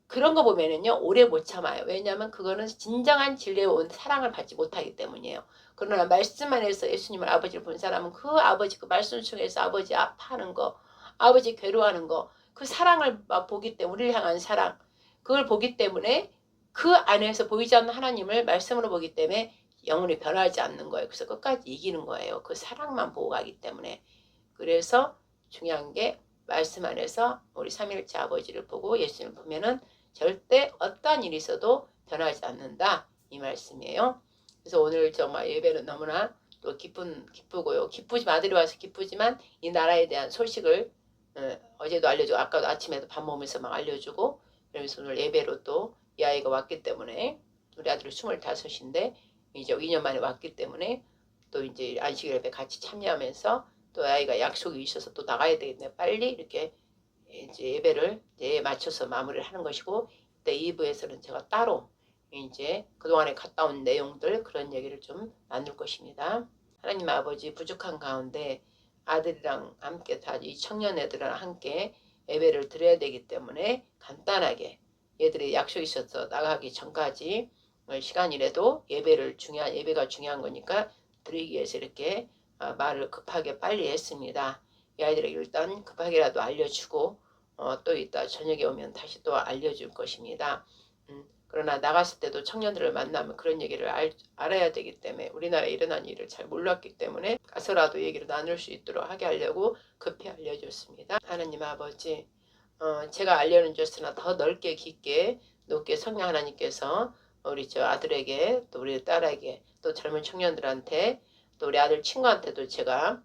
그런 거 보면은요 오래 못 참아요. 왜냐하면 그거는 진정한 진리에 온 사랑을 받지 못하기 때문이에요. 그러나 말씀 안에서 예수님을 아버지를 본 사람은 그 아버지 그 말씀 중에서 아버지 아파하는 거 아버지 괴로워하는 거 그 사랑을 보기 때문에 우리를 향한 사랑 그걸 보기 때문에 그 안에서 보이지 않는 하나님을 말씀으로 보기 때문에 영혼이 변하지 않는 거예요. 그래서 끝까지 이기는 거예요. 그 사랑만 보고 가기 때문에. 그래서 중요한 게 말씀 안에서 우리 삼일째 아버지를 보고 예수님을 보면은 절대 어떠한 일이 있어도 변하지 않는다. 이 말씀이에요. 그래서 오늘 정말 예배는 너무나 또 기쁘고요. 기쁘지만 아들이 와서 기쁘지만 이 나라에 대한 소식을 어제도 알려주고 아까도 아침에도 밥 먹으면서 막 알려주고 그래서 오늘 예배로 또 이 아이가 왔기 때문에 우리 아들이 25인데 이제 2년 만에 왔기 때문에 또 이제 안식 예배 같이 참여하면서 또 아이가 약속이 있어서 또 나가야 되겠네. 빨리 이렇게 이제 예배를 이제 맞춰서 마무리를 하는 것이고 이때 2부에서는 제가 따로 이제 그동안에 갔다 온 내용들 그런 얘기를 좀 나눌 것입니다. 하나님 아버지 부족한 가운데 아들이랑 함께 다 이 청년 애들이랑 함께 예배를 드려야 되기 때문에 간단하게 얘들이 약속이 있어서 나가기 전까지 시간이라도 예배가 중요한 거니까 드리기 위해서 이렇게 말을 급하게 빨리 했습니다. 이 아이들에게 일단 급하게라도 알려주고 또 이따 저녁에 오면 다시 또 알려줄 것입니다. 그러나 나갔을 때도 청년들을 만나면 그런 얘기를 알아야 되기 때문에 우리나라에 일어난 일을 잘 몰랐기 때문에 가서라도 얘기를 나눌 수 있도록 하게 하려고 급히 알려줬습니다. 하나님 아버지 제가 알려줬으나 더 넓게 깊게 높게 성령 하나님께서 우리 저 아들에게 또 우리 딸에게 또 젊은 청년들한테 또 우리 아들 친구한테도 제가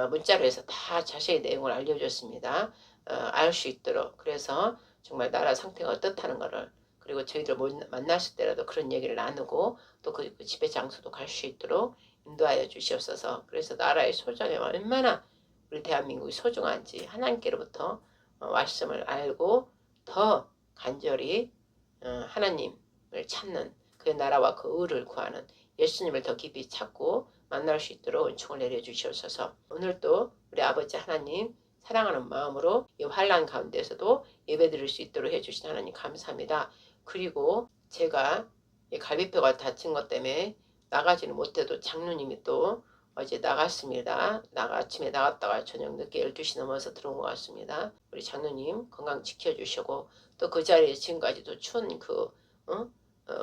문자로 해서 다 자세히 내용을 알려줬습니다. 알 수 있도록 그래서 정말 나라 상태가 어떻다는 것을 그리고 저희들 만났을 때라도 그런 얘기를 나누고 또 그 집회 장소도 갈 수 있도록 인도하여 주시옵소서. 그래서 나라의 소중함이 얼마나 우리 대한민국이 소중한지 하나님께로부터 말씀을 알고 더 간절히 하나님을 찾는 그 나라와 그 의를 구하는 예수님을 더 깊이 찾고 만날 수 있도록 은총을 내려주시옵소서. 오늘도 우리 아버지 하나님 사랑하는 마음으로 이 환난 가운데서도 예배드릴 수 있도록 해주신 하나님 감사합니다. 그리고 제가 갈비뼈가 다친 것 때문에 나가지는 못해도 장로님이 또 어제 나갔습니다. 아침에 나갔다가 저녁 늦게 12시 넘어서 들어온 것 같습니다. 우리 장로님 건강 지켜주시고 또 그 자리에 지금까지도 추운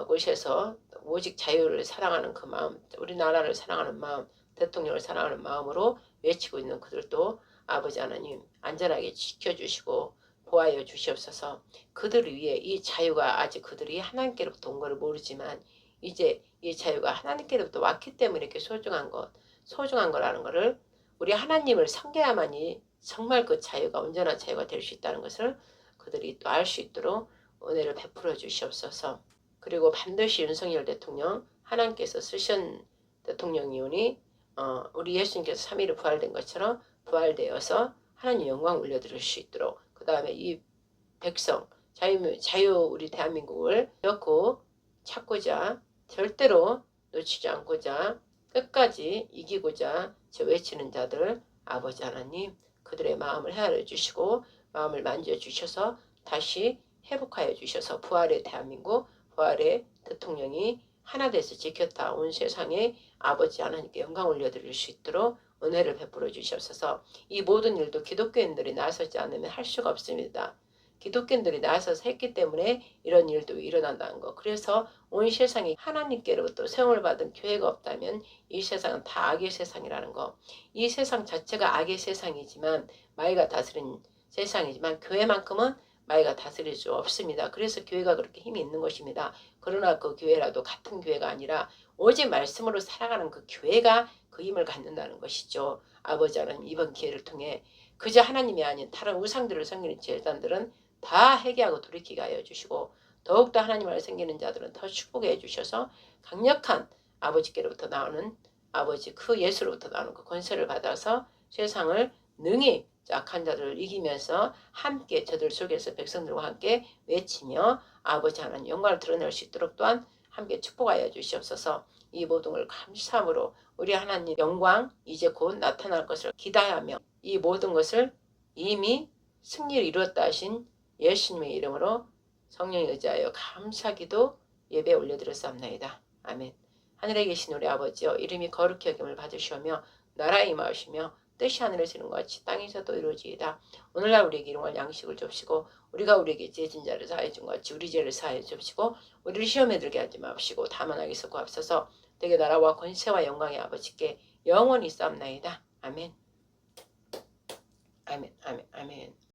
곳에서 오직 자유를 사랑하는 그 마음, 우리나라를 사랑하는 마음, 대통령을 사랑하는 마음으로 외치고 있는 그들도 아버지 하나님 안전하게 지켜주시고 보호하여 주시옵소서. 그들을 위해 이 자유가 아직 그들이 하나님께로부터 온 것을 모르지만 이제 이 자유가 하나님께로부터 왔기 때문에 이렇게 소중한 거라는 것을 우리 하나님을 섬겨야만이 정말 그 자유가 온전한 자유가 될 수 있다는 것을 그들이 또 알 수 있도록 은혜를 베풀어 주시옵소서. 그리고 반드시 윤석열 대통령 하나님께서 쓰신 대통령이오니 우리 예수님께서 3일을 부활된 것처럼 부활되어서 하나님 영광 올려드릴 수 있도록 그 다음에 이 백성 자유 우리 대한민국을 넣고 찾고자 절대로 놓치지 않고자 끝까지 이기고자 외치는 자들 아버지 하나님 그들의 마음을 헤아려 주시고 마음을 만져주셔서 다시 회복하여 주셔서 부활의 대한민국 부활의 대통령이 하나 돼서 지켰다 온 세상에 아버지 하나님께 영광 올려드릴 수 있도록 은혜를 베풀어 주시옵소서. 이 모든 일도 기독교인들이 나서지 않으면 할 수가 없습니다. 기독교인들이 나서서 했기 때문에 이런 일도 일어난다는 거. 그래서 온 세상이 하나님께로부터 세움을 받은 교회가 없다면 이 세상은 다 악의 세상이라는 거. 이 세상 자체가 악의 세상이지만 마귀가 다스린 세상이지만 교회만큼은 마귀가 다스릴 수 없습니다. 그래서 교회가 그렇게 힘이 있는 것입니다. 그러나 그 교회라도 같은 교회가 아니라 오직 말씀으로 살아가는 그 교회가 그 힘을 갖는다는 것이죠. 아버지 하나님 이번 기회를 통해 그저 하나님이 아닌 다른 우상들을 섬기는 제단들은 다 회개하고 돌이키게 하여 주시고 더욱더 하나님을 섬기는 자들은 더 축복해 주셔서 강력한 아버지께로부터 나오는 아버지 그 예수로부터 나오는 그 권세를 받아서 세상을 능히 악한 자들을 이기면서 함께 저들 속에서 백성들과 함께 외치며 아버지 하나님 영광을 드러낼 수 있도록 또한 함께 축복하여 주시옵소서. 이 모든 걸 감사함으로 우리 하나님 영광 이제 곧 나타날 것을 기대하며 이 모든 것을 이미 승리를 이루었다 하신 예수님의 이름으로 성령에 의지하여 감사기도 예배 올려드렸사옵나이다. 아멘. 하늘에 계신 우리 아버지여 이름이 거룩히 여김을 받으시오며 나라에 임하시며 뜻이 하늘에서 이룬 것 같이 땅에서도 이루어지이다. 오늘날 우리에게 일용할 양식을 줍시고 우리가 우리에게 죄진 자를 사하여 준 것 같이 우리 죄를 사하여 줍시고 우리를 시험에 들게 하지 마옵시고 다만 악에서 구하옵소서. 되게 나라와 권세와 영광의 아버지께 영원히 싸움나이다. 아멘. 아멘. 아멘. 아멘.